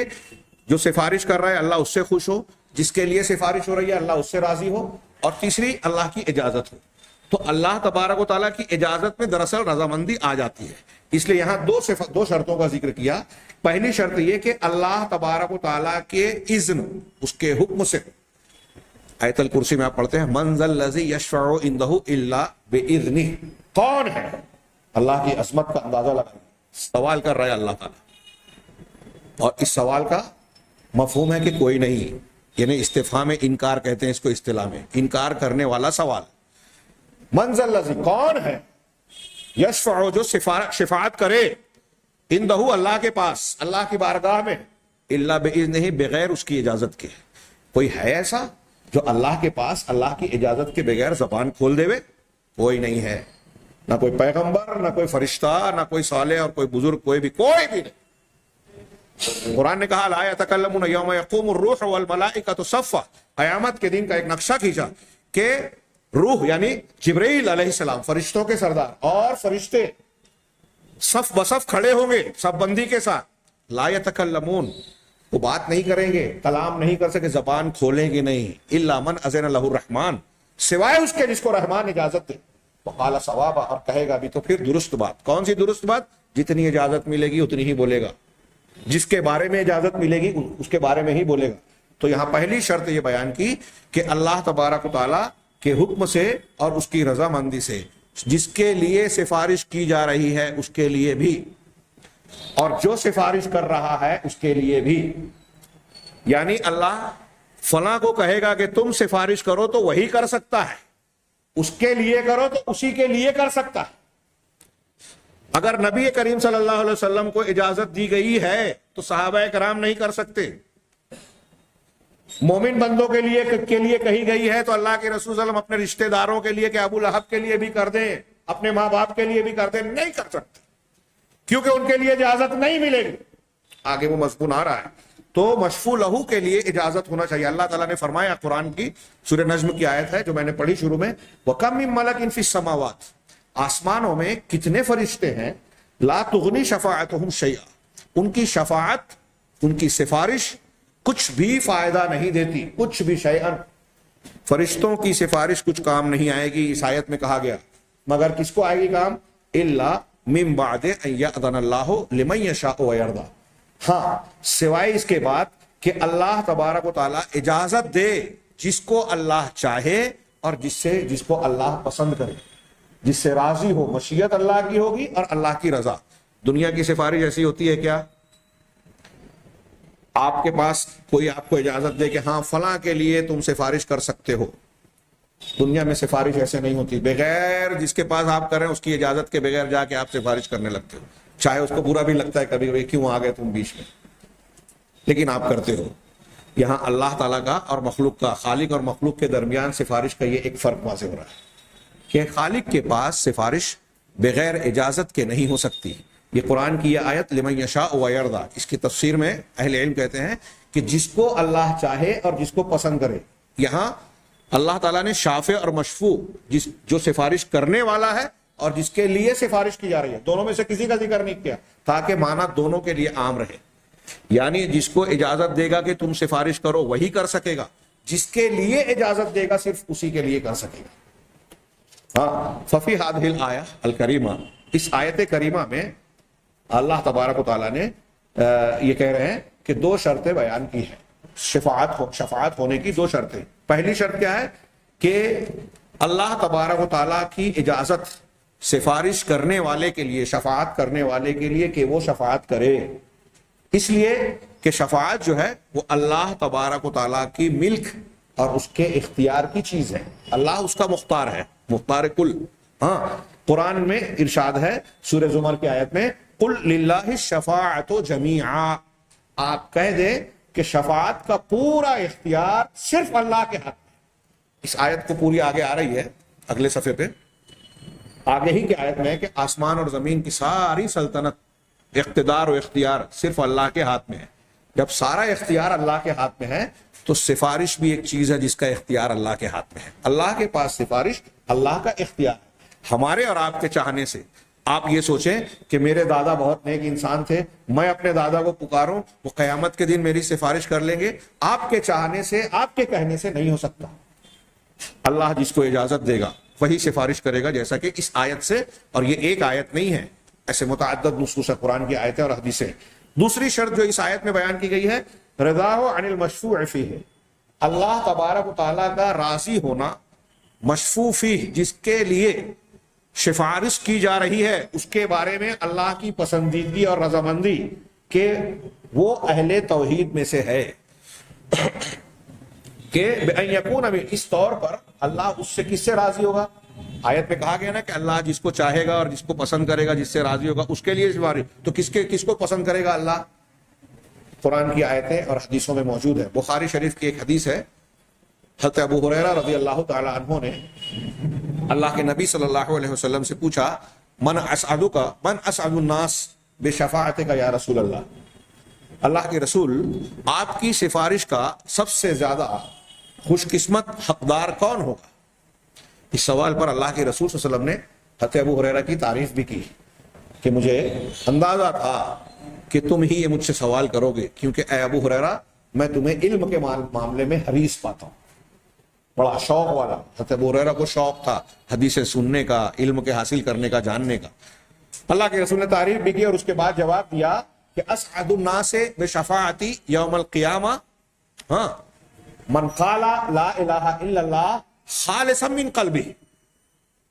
جو سفارش کر رہا ہے اللہ اس سے خوش ہو, جس کے لیے سفارش ہو رہی ہے اللہ اس سے راضی ہو, اور تیسری اللہ کی اجازت ہو. تو اللہ تبارک و تعالیٰ کی اجازت میں دراصل رضامندی آ جاتی ہے. اس لیے یہاں دو شرطوں کا ذکر کیا. پہلی شرط یہ کہ اللہ تبارک و تعالیٰ کے اذن, اس کے حکم سے. آیت الکرسی میں آپ پڑھتے ہیں من ذا الذی یشفع عندہ الا باذنہ, کون ہے؟ اللہ کی عظمت کا اندازہ لگائیں. سوال کر رہا ہے اللہ تعالیٰ, اور اس سوال کا مفہوم ہے کہ کوئی نہیں, یعنی استفہام انکار کہتے ہیں اس کو اصطلاح میں, انکار کرنے والا سوال. من ذا الذی, کون ہے؟ یشفع, جو شفاعت کرے, عندہ, اللہ کے پاس, اللہ کی بارگاہ میں, الا باذنہ, بغیر اس کی اجازت کے. کوئی ہے ایسا جو اللہ کے پاس اللہ کی اجازت کے بغیر زبان کھول دے وے؟ کوئی نہیں ہے. نہ کوئی پیغمبر, نہ کوئی فرشتہ, نہ کوئی صالح اور کوئی بزرگ, کوئی بھی نہیں. قرآن نے کہا لا یتکلمون یوم یقوم الروح والملائکۃ صفا, قیامت کے دن کا ایک نقشہ کھینچا کہ روح یعنی جبرائیل علیہ السلام, فرشتوں کے سردار, اور فرشتے صف بصف کھڑے ہوں گے سب بندی کے ساتھ. لا یتکلمون, وہ بات نہیں کریں گے, کلام نہیں کر سکے, زبان کھولیں گے نہیں. الا من اذن لہ الرحمن, سوائے اس کے جس کو رحمان اجازت دے. وقال صوابا, اور کہے گا بھی تو پھر درست بات. کون سی درست بات؟ جتنی اجازت ملے گی اتنی ہی بولے گا, جس کے بارے میں اجازت ملے گی اس کے بارے میں ہی بولے گا. تو یہاں پہلی شرط یہ بیان کی کہ اللہ تبارک و تعالیٰ کے حکم سے اور اس کی رضامندی سے, جس کے لیے سفارش کی جا رہی ہے اس کے لیے بھی, اور جو سفارش کر رہا ہے اس کے لیے بھی. یعنی اللہ فلاں کو کہے گا کہ تم سفارش کرو تو وہی کر سکتا ہے, اس کے لیے کرو تو اسی کے لیے کر سکتا ہے. اگر نبی کریم صلی اللہ علیہ وسلم کو اجازت دی گئی ہے تو صحابہ کرام نہیں کر سکتے. مومن بندوں کے لیے کہی گئی ہے تو اللہ کے رسول صلی اللہ علیہ وسلم اپنے رشتہ داروں کے لیے کہ ابو لہب کے لیے بھی کر دیں, اپنے ماں باپ کے لیے بھی کر دیں, نہیں کر سکتے کیونکہ ان کے لیے اجازت نہیں ملے گی. آگے وہ مضمون آ رہا ہے. تو مشفوع لہو کے لیے اجازت ہونا چاہیے. اللہ تعالیٰ نے فرمایا, قرآن کی سورہ نجم کی آیت ہے جو میں نے پڑھی شروع میں, وَكَم مِّن مَلَكٍ فِي السَّمَاوَاتِ, آسمانوں میں کتنے فرشتے ہیں, لا تغنی شفاعتهم شیئا, ان کی شفاعت, ان کی سفارش کچھ بھی فائدہ نہیں دیتی, کچھ بھی. شیئا, فرشتوں کی سفارش کچھ کام نہیں آئے گی. اس آیت میں کہا گیا مگر کس کو آئے گی کام؟ الا من بعد ان یأذن اللہ لمن یشاء ویرضی, ہاں سوائے اس کے بعد کہ اللہ تبارک و تعالیٰ اجازت دے جس کو اللہ چاہے اور جس کو اللہ پسند کرے, جس سے راضی ہو. مشیت اللہ کی ہوگی اور اللہ کی رضا. دنیا کی سفارش ایسی ہوتی ہے کیا؟ آپ کے پاس کوئی آپ کو اجازت دے کہ ہاں فلاں کے لیے تم سفارش کر سکتے ہو. دنیا میں سفارش ایسے نہیں ہوتی, بغیر جس کے پاس آپ کریں اس کی اجازت کے بغیر جا کے آپ سفارش کرنے لگتے ہو, چاہے اس کو برا بھی لگتا ہے کبھی کبھی, کیوں آ گئے تم بیچ میں, لیکن آپ کرتے ہو. یہاں اللہ تعالیٰ کا اور مخلوق کا, خالق اور مخلوق کے درمیان سفارش کا یہ ایک فرق واضح ہو رہا ہے کہ خالق کے پاس سفارش بغیر اجازت کے نہیں ہو سکتی. یہ قرآن کی یہ آیت لمن یشاء ویرضی, اس کی تفسیر میں اہل علم کہتے ہیں کہ جس کو اللہ چاہے اور جس کو پسند کرے. یہاں اللہ تعالیٰ نے شافع اور مشفوع, جو سفارش کرنے والا ہے اور جس کے لیے سفارش کی جا رہی ہے, دونوں میں سے کسی کا ذکر نہیں کیا تاکہ معنی دونوں کے لیے عام رہے. یعنی جس کو اجازت دے گا کہ تم سفارش کرو وہی کر سکے گا, جس کے لیے اجازت دے گا صرف اسی کے لیے کر سکے گا. ہاں ففی هذه الآیہ الکریمہ, اس آیت کریمہ میں اللہ تبارک و تعالیٰ نے یہ کہہ رہے ہیں کہ 2 شرطیں بیان کی ہیں شفاعت ہونے کی 2 شرطیں. پہلی شرط کیا ہے کہ اللہ تبارک و تعالیٰ کی اجازت سفارش کرنے والے کے لیے، شفاعت کرنے والے کے لیے کہ وہ شفاعت کرے، اس لیے کہ شفاعت جو ہے وہ اللہ تبارک و تعالیٰ کی ملک اور اس کے اختیار کی چیز ہے. اللہ اس کا مختار ہے، مختار کل. ہاں قرآن میں ارشاد ہے سورہ زمر کی آیت میں قل للہ الشفاعۃ جمیعا، آپ کہہ دیں کہ شفاعت کا پورا اختیار صرف اللہ کے ہاتھ میں. اس آیت کو پوری آگے آ رہی ہے اگلے صفحے پہ، آگے ہی کی آیت میں ہے کہ آسمان اور زمین کی ساری سلطنت، اقتدار و اختیار صرف اللہ کے ہاتھ میں ہے. جب سارا اختیار اللہ کے ہاتھ میں ہے تو سفارش بھی ایک چیز ہے جس کا اختیار اللہ کے ہاتھ میں ہے. اللہ کے پاس سفارش اللہ کا اختیار ہے. ہمارے اور آپ کے چاہنے سے آپ یہ سوچیں کہ میرے دادا بہت نیک انسان تھے، میں اپنے دادا کو پکاروں، وہ قیامت کے دن میری سفارش کر لیں گے، آپ کے چاہنے سے، آپ کے کہنے سے نہیں ہو سکتا. اللہ جس کو اجازت دے گا وہی سفارش کرے گا، جیسا کہ اس آیت سے، اور یہ ایک آیت نہیں ہے، ایسے متعدد نصوص قرآن کی آیتیں اور حدیثیں. دوسری شرط جو اس آیت میں بیان کی گئی ہے رضا عن المشفوع فیہ، اللہ تبارک و تعالیٰ کا راضی ہونا مشفوع فیہ، جس کے لیے سفارش کی جا رہی ہے اس کے بارے میں اللہ کی پسندیدگی اور رضامندی کہ وہ اہل توحید میں سے ہے، کہ بأن یکون، اس طور پر اللہ اس سے کس سے راضی ہوگا؟ آیت میں کہا گیا نا کہ اللہ جس کو چاہے گا اور جس کو پسند کرے گا، جس سے راضی ہوگا اس کے لیے سفارش. تو کس کو پسند کرے گا اللہ؟ قرآن کی آیتیں اور حدیثوں میں موجود ہے. بخاری شریف کی ایک حدیث ہے، حضرت ابو ہریرہ رضی اللہ تعالی عنہ نے اللہ کے نبی صلی اللہ علیہ وسلم سے پوچھا من اسعد الناس بشفاعتک یا رسول اللہ، اللہ کے رسول آپ کی سفارش کا سب سے زیادہ خوش قسمت حقدار کون ہوگا؟ اس سوال پر اللہ کے رسول صلی اللہ علیہ وسلم نے حضرت ابو ہریرہ کی تعریف بھی کی کہ مجھے اندازہ تھا کہ تم ہی یہ مجھ سے سوال کرو گے، کیونکہ اے ابو ہریرہ میں تمہیں علم کے معاملے میں حریص پاتا ہوں، بڑا شوق والا. حضرت ابو ہریرہ کو شوق تھا حدیثیں سننے کا، علم کے حاصل کرنے کا، جاننے کا. اللہ کے رسول نے تعریف بھی کی اور اس کے بعد جواب دیا کہ اسعد الناس بشفاعتی یوم القیامہ من قال لا الہ الا اللہ خالصا من قلبہ،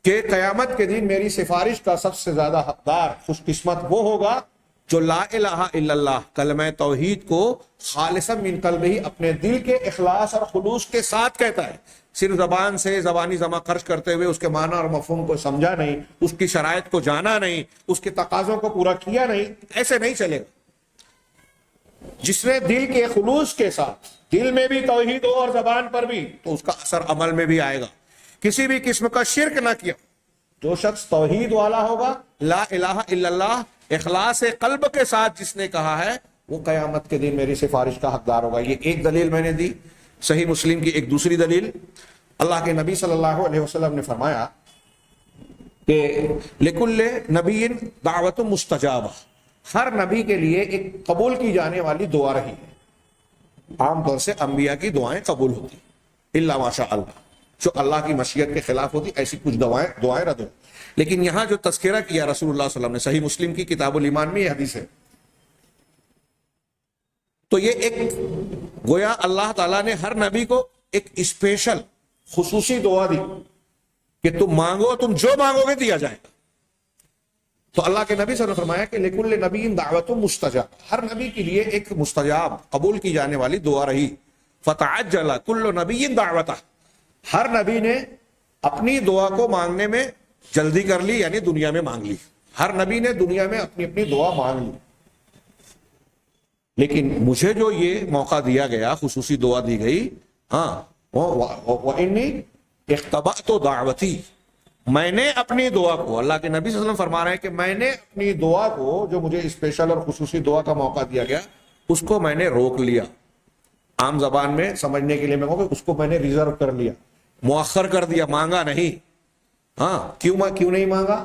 کہ قیامت کے دن میری سفارش کا سب سے زیادہ حقدار، خوش قسمت وہ ہوگا جو لا الہ الا اللہ کلمہ توحید کو خالصا من قلبہ اپنے دل کے اخلاص اور خلوص کے ساتھ کہتا ہے، صرف زبان سے زبانی جمع خرچ کرتے ہوئے اس کے معنی اور مفہوم کو سمجھا نہیں، اس کی شرائط کو جانا نہیں، اس کے تقاضوں کو پورا کیا نہیں، ایسے نہیں چلے گا. جس نے دل کے خلوص کے ساتھ، دل میں بھی توحید ہو اور زبان پر بھی، تو اس کا اثر عمل میں بھی آئے گا. کسی بھی قسم کا شرک نہ کیا، جو شخص توحید والا ہوگا، لا الہ الا اللہ اخلاص قلب کے ساتھ جس نے کہا ہے، وہ قیامت کے دن میری سفارش کا حقدار ہوگا. یہ ایک دلیل میں نے دی. صحیح مسلم کی ایک دوسری دلیل، اللہ کے نبی صلی اللہ علیہ وسلم نے فرمایا کہ لکل نبی دعوت مستجابہ، ہر نبی کے لیے ایک قبول کی جانے والی دعا رہی ہے. عام طور سے انبیاء کی دعائیں قبول ہوتی، الا ماشاء اللہ، جو اللہ کی مشیت کے خلاف ہوتی ایسی کچھ دعائیں رد ہو. لیکن یہاں جو تذکرہ کیا رسول اللہ صلی اللہ علیہ وسلم نے، صحیح مسلم کی کتاب الایمان میں یہ حدیث ہے، تو یہ ایک گویا اللہ تعالیٰ نے ہر نبی کو ایک اسپیشل خصوصی دعا دی کہ تم مانگو، تم جو مانگو گے دیا جائے گا. تو اللہ کے نبی صلی اللہ علیہ وسلم نے فرمایا کہ لکل نبی دعوت مستجاب، ہر نبی کے لیے ایک مستجاب قبول کی جانے والی دعا رہی. فتعجل کل نبی دعوتہ، ہر نبی نے اپنی دعا کو مانگنے میں جلدی کر لی، یعنی دنیا میں مانگ لی. ہر نبی نے دنیا میں اپنی اپنی دعا مانگ لی. لیکن مجھے جو یہ موقع دیا گیا، خصوصی دعا دی گئی، وَإِنِّي اخْتَبَأْتُ دَعْوَتِي، میں نے اپنی دعا کو، اللہ کے نبی صلی اللہ علیہ وسلم فرما رہے ہیں کہ میں نے اپنی دعا کو، جو مجھے اسپیشل اور خصوصی دعا کا موقع دیا گیا، اس کو میں نے روک لیا. عام زبان میں سمجھنے کے لیے میں کہوں کہ اس کو میں نے ریزرو کر لیا، مؤخر کر دیا، مانگا نہیں. کیوں نہیں مانگا؟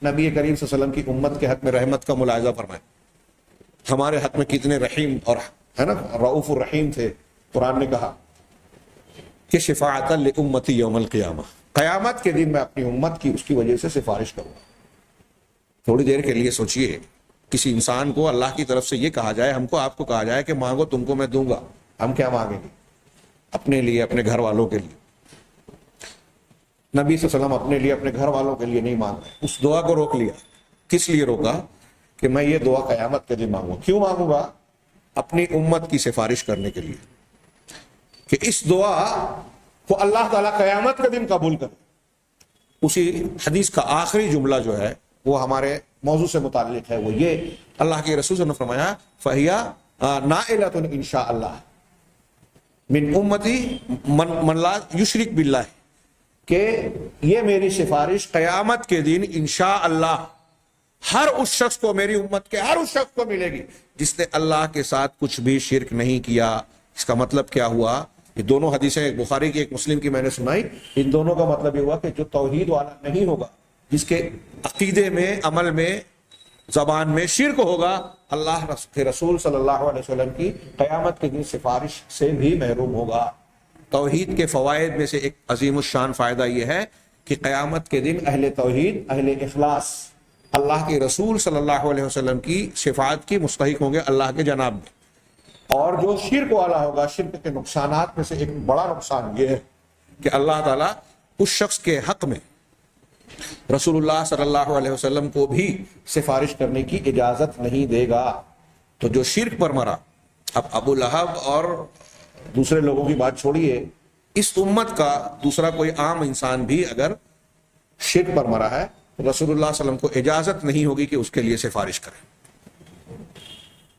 نبی کریم صلی اللہ علیہ وسلم کی امت کے حق میں رحمت کا ملاحظہ فرمائے. ہمارے حق میں کتنے رحیم اور ہے نا رؤوف الرحیم تھے. قرآن نے کہا کہ شفاعۃ لامتی یوم القیامہ، قیامت کے دن میں اپنی امت کی اس کی وجہ سے سفارش کروں گا. تھوڑی دیر کے لیے سوچئے، کسی انسان کو اللہ کی طرف سے یہ کہا جائے، ہم کو آپ کو کہا جائے کہ مانگو تم کو میں دوں گا، ہم کیا مانگیں گے؟ اپنے لیے، اپنے گھر والوں کے لیے۔ نبی صلی اللہ علیہ وسلم اپنے لیے، اپنے گھر والوں کے لیے نہیں مانگ رہے، اس دعا کو روک لیا۔ کس لیے روکا؟ کہ میں یہ دعا قیامت کے دن مانگوں۔ کیوں مانگوں گا؟ اپنی امت کی سفارش کرنے کے لیے، کہ اس دعا کو اللہ تعالیٰ قیامت کے دن قبول کرے۔ اسی حدیث کا آخری جملہ جو ہے وہ ہمارے موضوع سے متعلق ہے، وہ یہ اللہ کے رسول صلی اللہ علیہ وسلم نے فرمایا فَهِيَ نَائِلَةٌ إِنْ شَاءَ اللَّهُ مِنْ أُمَّتِي مَنْ لَا يُشْرِكْ بِاللَّهِ، کہ یہ میری سفارش قیامت کے دن انشاءاللہ ہر اس شخص کو، میری امت کے ہر اس شخص کو ملے گی جس نے اللہ کے ساتھ کچھ بھی شرک نہیں کیا۔ اس کا مطلب کیا ہوا؟ یہ دونوں حدیثیں، ایک بخاری کی ایک مسلم کی میں نے سنائی، ان دونوں کا مطلب یہ ہوا کہ جو توحید والا نہیں ہوگا، جس کے عقیدے میں، عمل میں، زبان میں شرک ہوگا، اللہ کے رسول صلی اللہ علیہ وسلم کی قیامت کے دن سفارش سے بھی محروم ہوگا۔ توحید کے فوائد میں سے ایک عظیم الشان فائدہ یہ ہے کہ قیامت کے دن اہل توحید، اہل اخلاص اللہ کے رسول صلی اللہ علیہ وسلم کی شفاعت کی مستحق ہوں گے اللہ کے جناب میں۔ اور جو شرک والا ہوگا، شرک کے نقصانات میں سے ایک بڑا نقصان یہ ہے کہ اللہ تعالیٰ اس شخص کے حق میں رسول اللہ صلی اللہ علیہ وسلم کو بھی سفارش کرنے کی اجازت نہیں دے گا۔ تو جو شرک پر مرا، اب ابو لہب اور دوسرے لوگوں کی بات چھوڑیے، اس امت کا دوسرا کوئی عام انسان بھی اگر شرک پر مرا ہے تو رسول اللہ صلی اللہ علیہ وسلم کو اجازت نہیں ہوگی کہ اس کے لیے سفارش کرے۔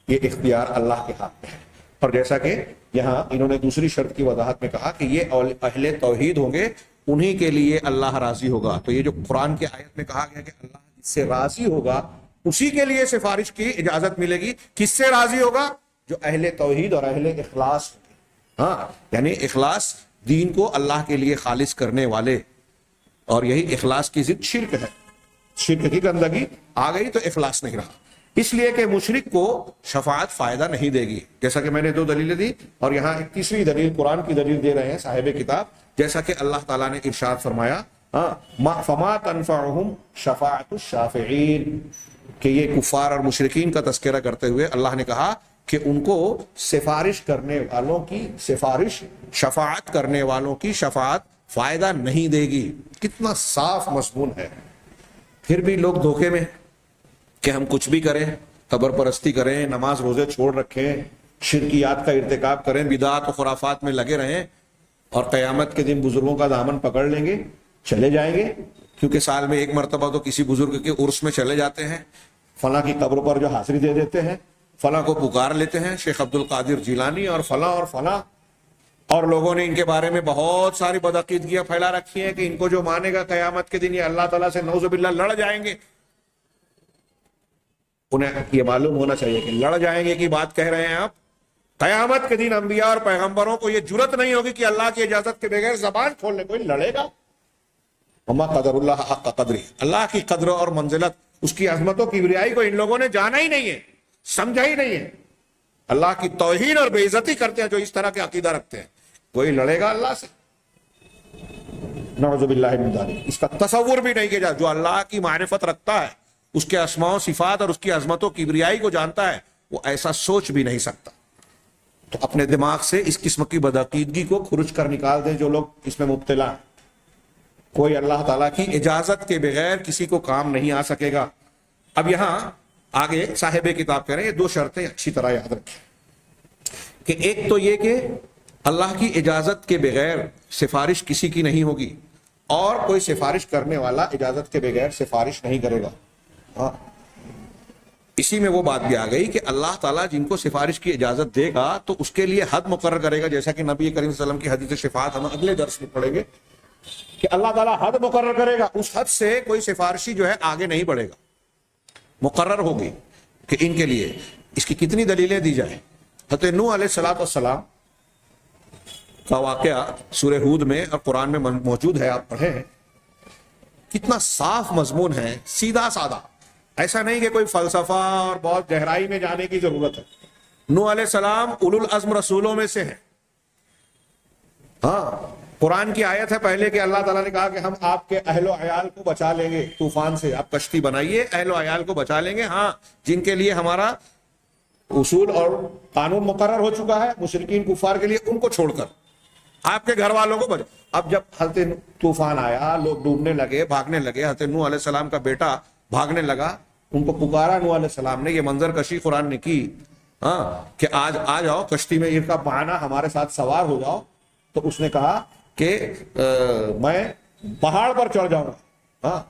یہ اختیار اللہ کے ہاتھ میں ہے۔ اور جیسا کہ یہاں انہوں نے دوسری شرط کی وضاحت میں کہا کہ یہ اہل توحید ہوں گے، انہی کے لیے اللہ راضی ہوگا۔ تو یہ جو قرآن کی آیت میں کہا گیا کہ اللہ جس سے راضی ہوگا اسی کے لیے سفارش کی اجازت ملے گی۔ کس سے راضی ہوگا؟ جو اہل توحید اور اہل اخلاص ہوں گے۔ ہاں، یعنی اخلاص، دین کو اللہ کے لیے خالص کرنے والے، اور یہی اخلاص کی ضد شرک ہے۔ شرک کی گندگی آ گئی تو اخلاص نہیں رہا، اس لیے کہ مشرک کو شفاعت فائدہ نہیں دے گی، جیسا کہ میں نے دو دلیلیں دی، اور یہاں ایک تیسری دلیل قرآن کی دلیل دے رہے ہیں صاحب کتاب، جیسا کہ اللہ تعالیٰ نے ارشاد فرمایا فَمَا تَنْفَعُهُمْ شَفَاعَةُ الشَّافِعِينَ، کہ یہ کفار اور مشرکین کا تذکرہ کرتے ہوئے اللہ نے کہا کہ ان کو سفارش کرنے والوں کی سفارش، شفاعت کرنے والوں کی شفاعت فائدہ نہیں دے گی۔ کتنا صاف مضمون ہے۔ پھر بھی لوگ دھوکے میں کہ ہم کچھ بھی کریں، قبر پرستی کریں، نماز روزے چھوڑ رکھیں، شرکیات کا ارتکاب کریں، بدعات و خرافات میں لگے رہیں، اور قیامت کے دن بزرگوں کا دامن پکڑ لیں گے، چلے جائیں گے، کیونکہ سال میں ایک مرتبہ تو کسی بزرگ کے عرس میں چلے جاتے ہیں، فلاں کی قبر پر جو حاضری دے دیتے ہیں، فلاں کو پکار لیتے ہیں، شیخ عبد القادر جیلانی اور فلاں اور فلاں، اور لوگوں نے ان کے بارے میں بہت ساری بدعقیدگیاں پھیلا رکھی ہیں کہ ان کو جو مانے گا قیامت کے دن یہ اللہ تعالیٰ سے نعوذ باللہ لڑ جائیں گے۔ انہیں یہ معلوم ہونا چاہیے کہ لڑ جائیں گے کی بات کہہ رہے ہیں آپ، قیامت کے دن انبیاء اور پیغمبروں کو یہ جرت نہیں ہوگی کہ اللہ کی اجازت کے بغیر زبان کھولنے کوئی لڑے گا۔ وما قدر اللہ حق قدری، اللہ کی قدر اور منزلت، اس کی عظمتوں کی کبریائی کو ان لوگوں نے جانا ہی نہیں ہے، سمجھا ہی نہیں ہے۔ اللہ کی توہین اور بے عزتی کرتے ہیں جو اس طرح کے عقیدہ رکھتے ہیں۔ کوئی لڑے گا اللہ سے؟ نعوذ باللہ من ذالک۔ اس کا تصور بھی نہیں کیا جاتا۔ جو اللہ کی معرفت رکھتا ہے، اس کے اسماء و صفات اور اس کی عظمتوں کی کبریائی کو جانتا ہے، وہ ایسا سوچ بھی نہیں سکتا۔ تو اپنے دماغ سے اس قسم کی بدعقیدگی کو کھرچ کر نکال دیں جو لوگ اس میں مبتلا ہیں۔ کوئی اللہ تعالیٰ کی اجازت کے بغیر کسی کو کام نہیں آ سکے گا۔ اب یہاں آگے صاحب کتاب کہہ رہے ہیں، یہ دو شرطیں اچھی طرح یاد رکھیں کہ ایک تو یہ کہ اللہ کی اجازت کے بغیر سفارش کسی کی نہیں ہوگی، اور کوئی سفارش کرنے والا اجازت کے بغیر سفارش نہیں کرے گا۔ ہاں، اسی میں وہ بات بھی آ گئی کہ اللہ تعالیٰ جن کو سفارش کی اجازت دے گا تو اس کے لیے حد مقرر کرے گا، جیسا کہ نبی کریم صلی اللہ علیہ وسلم کی حدیث شفاعت ہم اگلے درس میں پڑھیں گے کہ اللہ تعالیٰ حد مقرر کرے گا، اس حد سے کوئی سفارشی جو ہے آگے نہیں بڑھے گا، مقرر ہوگی کہ ان کے لیے۔ اس کی کتنی دلیلیں دی جائیں۔ حضرت نوح علیہ السلام کا واقعہ سورہ ہود میں اور قرآن میں موجود ہے، آپ پڑھیں، کتنا صاف مضمون ہے، سیدھا سادہ، ایسا نہیں کہ کوئی فلسفہ اور بہت گہرائی میں جانے کی ضرورت ہے۔ نوح علیہ السلام اولو العزم رسولوں میں سے ہیں۔ ہاں، قرآن کی آیت ہے پہلے کہ اللہ تعالیٰ نے کہا کہ ہم آپ کے اہل و عیال کو بچا لیں گے طوفان سے. آپ کشتی بنائیے, اہل و عیال کو بچا لیں گے. ہاں, جن کے لیے ہمارا اصول اور قانون مقرر ہو چکا ہے مشرکین کفار کے لیے, ان کو چھوڑ کر آپ کے گھر والوں کو بچا. اب جب حضرت طوفان آیا, لوگ ڈوبنے لگے, بھاگنے لگے, حضرت نوح علیہ السلام کا بیٹا بھاگنے لگا, ان کو پکارا نوح علیہ السلام نے. یہ منظر کشی قرآن نے کی کہ آج آ جاؤ کشتی میں ارکب معنا, ہمارے ساتھ سوار ہو جاؤ. تو اس نے کہا کہ میں پہاڑ پر چڑھ جاؤں گا,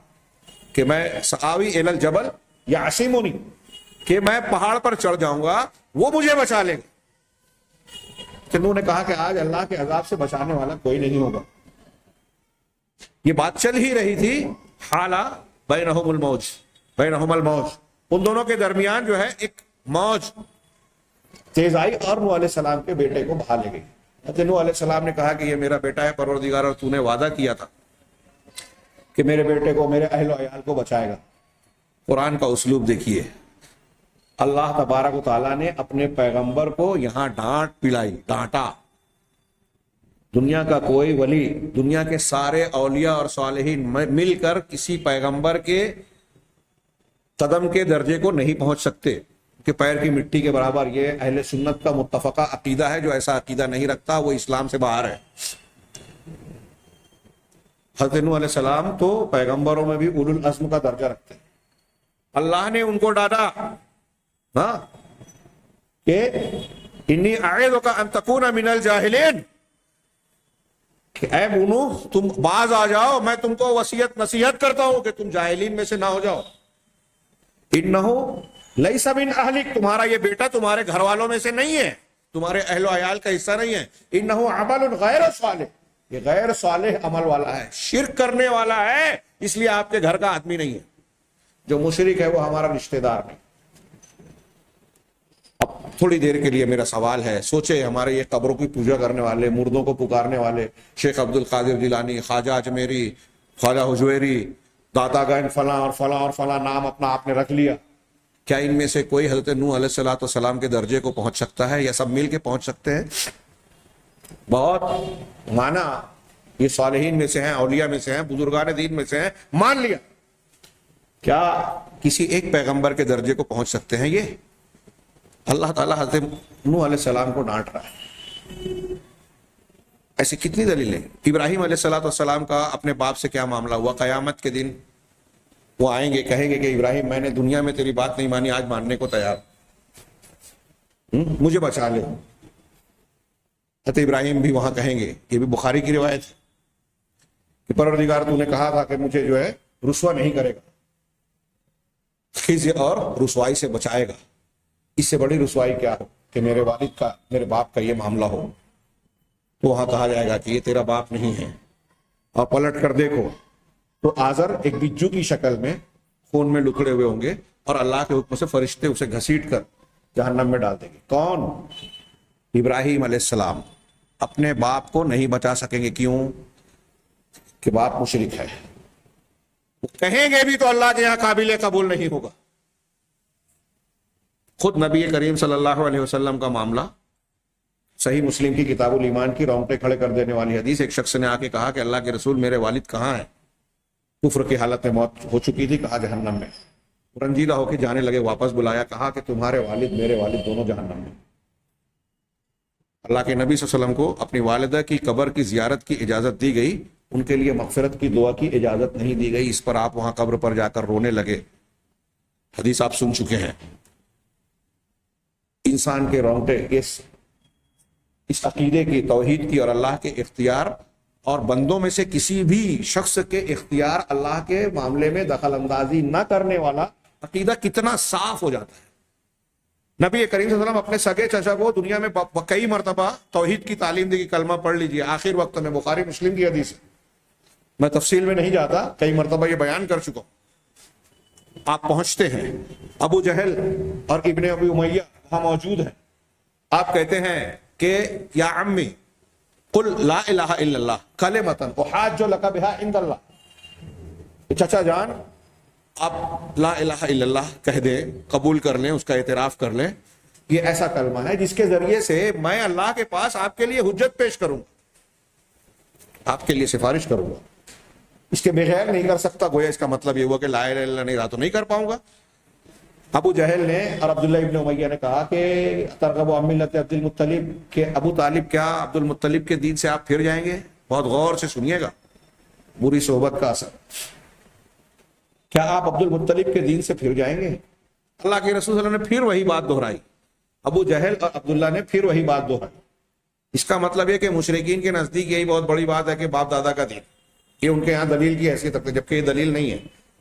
کہ میں سآوی الی الجبل یعصمنی, کہ میں پہاڑ پر چڑھ جاؤں گا, وہ مجھے بچا لیں گے. نوح نے کہا کہ آج اللہ کے عذاب سے بچانے والا کوئی نہیں ہوگا. یہ بات چل ہی رہی تھی. حالا بینہم الموج, بینہم الموج, ان دونوں کے درمیان جو ہے ایک موج تیز آئی اور نوح علیہ السلام کے بیٹے کو بہا لے گئی. نوح علیہ السلام نے کہا کہ یہ میرا بیٹا ہے پروردگار, اور تو نے وعدہ کیا تھا کہ میرے بیٹے کو, میرے اہل و عیال کو بچائے گا. قرآن کا اسلوب دیکھیے, اللہ تبارک و تعالیٰ نے اپنے پیغمبر کو یہاں ڈانٹ پلائی, ڈانٹا. دنیا کا کوئی ولی, دنیا کے سارے اولیاء اور صالحین مل کر کسی پیغمبر کے قدم کے درجے کو نہیں پہنچ سکتے کہ پیر کی مٹی کے برابر. یہ اہل سنت کا متفقہ عقیدہ ہے. جو ایسا عقیدہ نہیں رکھتا وہ اسلام سے باہر ہے. حضرت نوح علیہ السلام تو پیغمبروں میں بھی اولو العزم کا درجہ رکھتے ہیں. اللہ نے ان کو ڈانٹا کہ انی اعیذک ان تکون من الجاہلین, کہ اے نوح تم باز آ جاؤ, میں تم کو وصیت نصیحت کرتا ہوں کہ تم جاہلین میں سے نہ ہو جاؤ. انہ لیس من اہلک, تمہارا یہ بیٹا تمہارے گھر والوں میں سے نہیں ہے, تمہارے اہل و عیال کا حصہ نہیں ہے. انہ عمل غیر صالح, یہ غیر صالح عمل والا ہے, شرک کرنے والا ہے, اس لیے آپ کے گھر کا آدمی نہیں ہے. جو مشرک ہے وہ ہمارا رشتہ دار نہیں. اب تھوڑی دیر کے لیے میرا سوال ہے, سوچے ہمارے یہ قبروں کی پوجا کرنے والے, مردوں کو پکارنے والے, شیخ عبد القادر جیلانی, خواجہ اجمیری, خواجہ حجویری, داتا گنج, فلاں اور فلاں اور فلاں نام اپنا آپ نے رکھ لیا. کیا ان میں سے کوئی حضرت نوح علیہ الصلوۃ والسلام کے درجے کو پہنچ سکتا ہے, یا سب مل کے پہنچ سکتے ہیں؟ بہت مانا یہ صالحین میں سے ہیں, اولیاء میں سے ہیں, بزرگان دین میں سے ہیں, مان لیا. کیا کسی ایک پیغمبر کے درجے کو پہنچ سکتے ہیں؟ یہ اللہ تعالیٰ حضرت نوح علیہ السلام کو ڈانٹ رہا ہے. ایسی کتنی دلیلیں. ابراہیم علیہ الصلوۃ والسلام کا اپنے باپ سے کیا معاملہ ہوا؟ قیامت کے دن وہ آئیں گے, کہیں گے کہ ابراہیم میں نے دنیا میں تیری بات نہیں مانی, آج ماننے کو تیار, مجھے بچا لے. حضرت ابراہیم بھی وہاں کہیں گے, یہ بھی بخاری کی روایت ہے, کہ پروردگار تو نے کہا تھا کہ مجھے جو ہے رسوا نہیں کرے گا, خزي اور رسوائی سے بچائے گا. اس سے بڑی رسوائی کیا ہو کہ میرے والد کا, میرے باپ کا یہ معاملہ ہو. تو وہاں کہا جائے گا کہ یہ تیرا باپ نہیں ہے, اور پلٹ کر دیکھو تو آزر ایک بجو کی شکل میں خون میں لکڑے ہوئے ہوں گے, اور اللہ کے حکم سے فرشتے اسے گھسیٹ کر جہنم میں ڈال دیں گے. کون؟ ابراہیم علیہ السلام. اپنے باپ کو نہیں بچا سکیں گے. کیوں؟ کہ باپ مشرک ہے. وہ کہیں گے بھی تو اللہ کے یہاں قابل قبول نہیں ہوگا. خود نبی کریم صلی اللہ علیہ وسلم کا معاملہ, صحیح مسلم کی کتاب الایمان کی رونگٹے کھڑے کر دینے والی حدیث. ایک شخص نے آ کے کہا کہ اللہ کے رسول میرے والد کہاں ہیں؟ کفر کی حالت میں موت ہو چکی تھی. کہا جہنم میں. رنجیدہ ہو کے جانے لگے, واپس بلایا, کہا کہ تمہارے والد میرے والد دونوں جہنم میں. اللہ کے نبی صلی اللہ علیہ وسلم کو اپنی والدہ کی قبر کی زیارت کی اجازت دی گئی, ان کے لیے مغفرت کی دعا کی اجازت نہیں دی گئی. اس پر آپ وہاں قبر پر جا کر رونے لگے. حدیث آپ سن چکے ہیں. انسان کے رونگٹے اس عقیدے کی, توحید کی اور اللہ کے اختیار, اور بندوں میں سے کسی بھی شخص کے اختیار, اللہ کے معاملے میں دخل اندازی نہ کرنے والا عقیدہ کتنا صاف ہو جاتا ہے. نبی کریم صلی اللہ علیہ وسلم اپنے سگے چچا کو دنیا میں کئی مرتبہ توحید کی تعلیم دی, کلمہ پڑھ لیجئے, آخر وقت میں. بخاری مسلم کی حدیث ہے, میں تفصیل میں نہیں جاتا, کئی مرتبہ یہ بیان کر چکا ہوں. آپ پہنچتے ہیں, ابو جہل اور ابن ابی امیہ وہاں موجود ہیں. آپ کہتے ہیں کہ یا عمی قل لا الہ الا اللہ کلمۃ احاج لک بها عند اللہ. چچا جان آپ لا الہ الا اللہ کہہ دیں, قبول کر لیں, اس کا اعتراف کر لیں. یہ ایسا کلمہ ہے جس کے ذریعے سے میں اللہ کے پاس آپ کے لیے حجت پیش کروں. آپ کے لیے سفارش کروں گا، اس کے بغیر نہیں کر سکتا، گویا اس کا مطلب یہ ہوا کہ لا الہ الا اللہ نہیں رہا تو نہیں کر پاؤں گا۔ ابو جہل نے اور عبداللہ ابن امیہ نے کہا کہ ترغب عن ملت عبد المطلب، کہ ابو طالب کیا عبد المطلب کے دین سے آپ پھر جائیں گے؟ بہت غور سے سنیے گا، بری صحبت کا اثر، کیا آپ عبد المطلب کے دین سے پھر جائیں گے؟ اللہ کے رسول صلی اللہ علیہ وسلم نے پھر وہی بات دہرائی، ابو جہل اور عبداللہ نے پھر وہی بات دہرائی۔ اس کا مطلب یہ کہ مشرکین کے نزدیک یہی بہت بڑی بات ہے کہ باپ دادا کا دین، یہ ان کے یہاں دلیل کی حیثیت رکھتے، جبکہ یہ دلیل نہیں ہے۔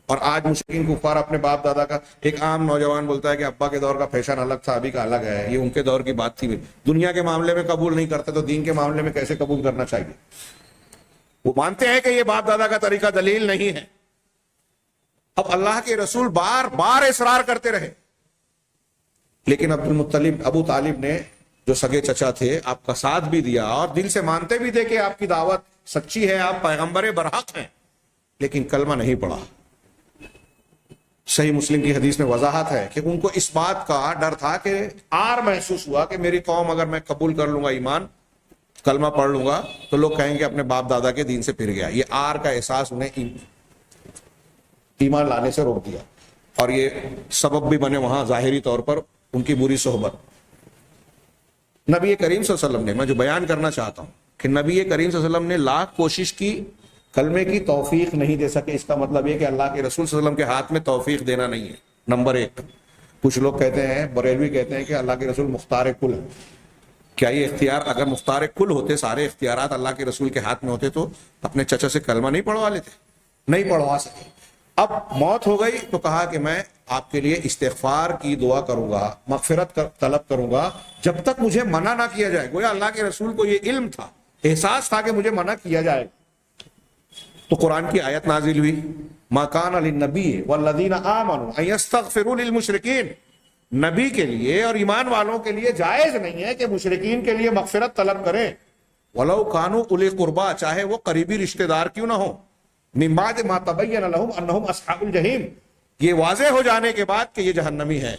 اور آج مشرکین کفار اپنے باپ دادا کا، ایک عام نوجوان بولتا ہے کہ ابا کے دور کا فیشن الگ تھا، ابھی کا الگ ہے، یہ ان کے دور کی بات تھی، دنیا کے معاملے میں قبول نہیں کرتے تو دین کے معاملے میں کیسے قبول کرنا چاہیے؟ وہ مانتے ہیں کہ یہ باپ دادا کا طریقہ دلیل نہیں ہے۔ اب اللہ کے رسول بار بار اصرار کرتے رہے، لیکن عبد المطلب ابو طالب نے جو سگے چچا تھے آپ کا ساتھ بھی دیا اور دل سے مانتے بھی تھے کہ آپ کی دعوت سچی ہے، آپ پیغمبر برحق ہیں، لیکن کلمہ نہیں پڑھا۔ صحیح مسلم کی حدیث میں وضاحت ہے کہ ان کو اس بات کا ڈر تھا کہ آر محسوس ہوا کہ میری قوم اگر میں قبول کر لوں گا ایمان، کلمہ پڑھ لوں گا تو لوگ کہیں گے اپنے باپ دادا کے دین سے پھر گیا۔ یہ آر کا احساس انہیں ایمان لانے سے روک دیا، اور یہ سبب بھی بنے وہاں ظاہری طور پر ان کی بری صحبت۔ نبی کریم صلی اللہ علیہ وسلم نے، میں جو بیان کرنا چاہتا ہوں کہ نبی کریم صلی اللہ علیہ وسلم نے لاکھ کوشش کی، کلمے کی توفیق نہیں دے سکے۔ اس کا مطلب یہ کہ اللہ کے رسول صلی اللہ علیہ وسلم کے ہاتھ میں توفیق دینا نہیں ہے، نمبر ایک۔ کچھ لوگ کہتے ہیں، بریلوی کہتے ہیں کہ اللہ کے رسول مختار کل ہے۔ کیا یہ اختیار، اگر مختار کل ہوتے، سارے اختیارات اللہ کے رسول کے ہاتھ میں ہوتے تو اپنے چچا سے کلمہ نہیں پڑھوا لیتے؟ نہیں پڑھوا سکے۔ اب موت ہو گئی تو کہا کہ میں آپ کے لیے استغفار کی دعا کروں گا، مغفرت طلب کروں گا جب تک مجھے منع نہ کیا جائے۔ گویا اللہ کے رسول کو یہ علم تھا، احساس تھا کہ مجھے منع کیا جائے۔ تو قرآن کی آیت نازل ہوئی، ما کان للنبی والذین آمنوا ان یستغفروا للمشرکین، نبی کے لیے اور ایمان والوں کے لیے جائز نہیں ہے کہ مشرکین کے لیے مغفرت طلب کریں، ولو کانوا اولی قربا، چاہے وہ قریبی رشتہ دار کیوں نہ ہو، من بعد ما تبین لهم انہم اصحاب الجحیم، یہ واضح ہو جانے کے بعد کہ یہ جہنمی ہے۔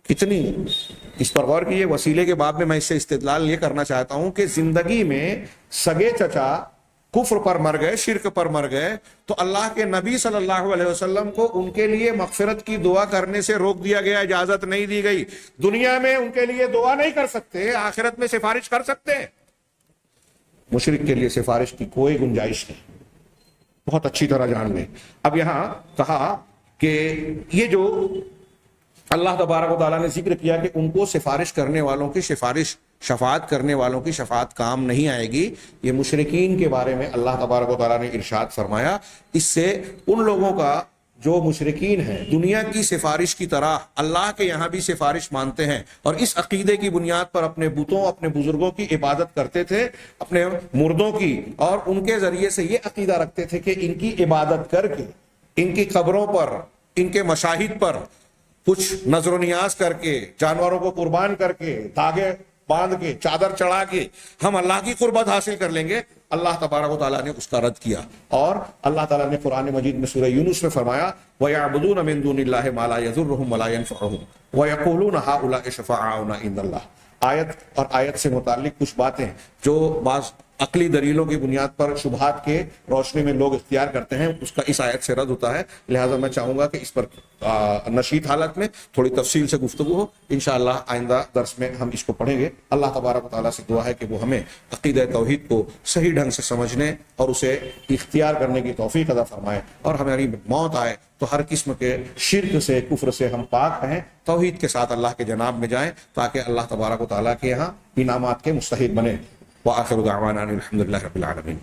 کتنی اس پر غور کیے۔ وسیلے کے باب میں میں اس سے استدلال یہ کرنا چاہتا ہوں کہ زندگی میں سگے چچا کفر پر مر گئے، شرک پر مر گئے، تو اللہ کے نبی صلی اللہ علیہ وسلم کو ان کے لیے مغفرت کی دعا کرنے سے روک دیا گیا، اجازت نہیں دی گئی۔ دنیا میں ان کے لیے دعا نہیں کر سکتے، آخرت میں سفارش کر سکتے ہیں۔ مشرک کے لیے سفارش کی کوئی گنجائش نہیں، بہت اچھی طرح جان لیں۔ اب یہاں کہا کہ یہ جو اللہ تبارک و تعالیٰ نے ذکر کیا کہ ان کو سفارش کرنے والوں کی سفارش، شفاعت کرنے والوں کی شفاعت کام نہیں آئے گی، یہ مشرکین کے بارے میں اللہ تبارک و تعالیٰ نے ارشاد فرمایا۔ اس سے ان لوگوں کا جو مشرکین ہیں، دنیا کی سفارش کی طرح اللہ کے یہاں بھی سفارش مانتے ہیں، اور اس عقیدے کی بنیاد پر اپنے بتوں، اپنے بزرگوں کی عبادت کرتے تھے، اپنے مردوں کی، اور ان کے ذریعے سے یہ عقیدہ رکھتے تھے کہ ان کی عبادت کر کے، ان کی قبروں پر، ان کے مشاہد پر کچھ نظر و نیاز کر کے، جانوروں کو قربان کر کے، دھاگے باندھ کے، چادر چڑھا کے ہم اللہ کی قربت حاصل کر لیں گے۔ اللہ تبارک و تعالیٰ نے اس کا رد کیا، اور اللہ تعالیٰ نے قرآن مجید میں سورہ یونس میں فرمایا وَيَعْبُدُونَ مِن دُونِ اللَّهِ مَا لَا يَضُرُّهُمْ وَلَا يَنفَعُهُمْ وَيَقُولُونَ هَؤُلَاءِ شُفَعَاؤُنَا عِندَ اللَّهِ۔ آیت اور آیت سے متعلق کچھ باتیں جو بعض عقلی دلیلوں کی بنیاد پر شبہات کے روشنی میں لوگ اختیار کرتے ہیں، اس کا اس آیت سے رد ہوتا ہے۔ لہٰذا میں چاہوں گا کہ اس پر نشید حالت میں تھوڑی تفصیل سے گفتگو ہو، انشاءاللہ آئندہ درس میں ہم اس کو پڑھیں گے۔ اللہ تبارک و تعالیٰ سے دعا ہے کہ وہ ہمیں عقیدہ توحید کو صحیح ڈھنگ سے سمجھنے اور اسے اختیار کرنے کی توفیق عطا فرمائے، اور ہماری موت آئے تو ہر قسم کے شرک سے، کفر سے ہم پاک رہیں، توحید کے ساتھ اللہ کے جناب میں جائیں، تاکہ اللہ تبارک و تعالیٰ کے یہاں انعامات کے مستحق بنے۔ وآخر دعوانا الحمد للہ رب العالمین۔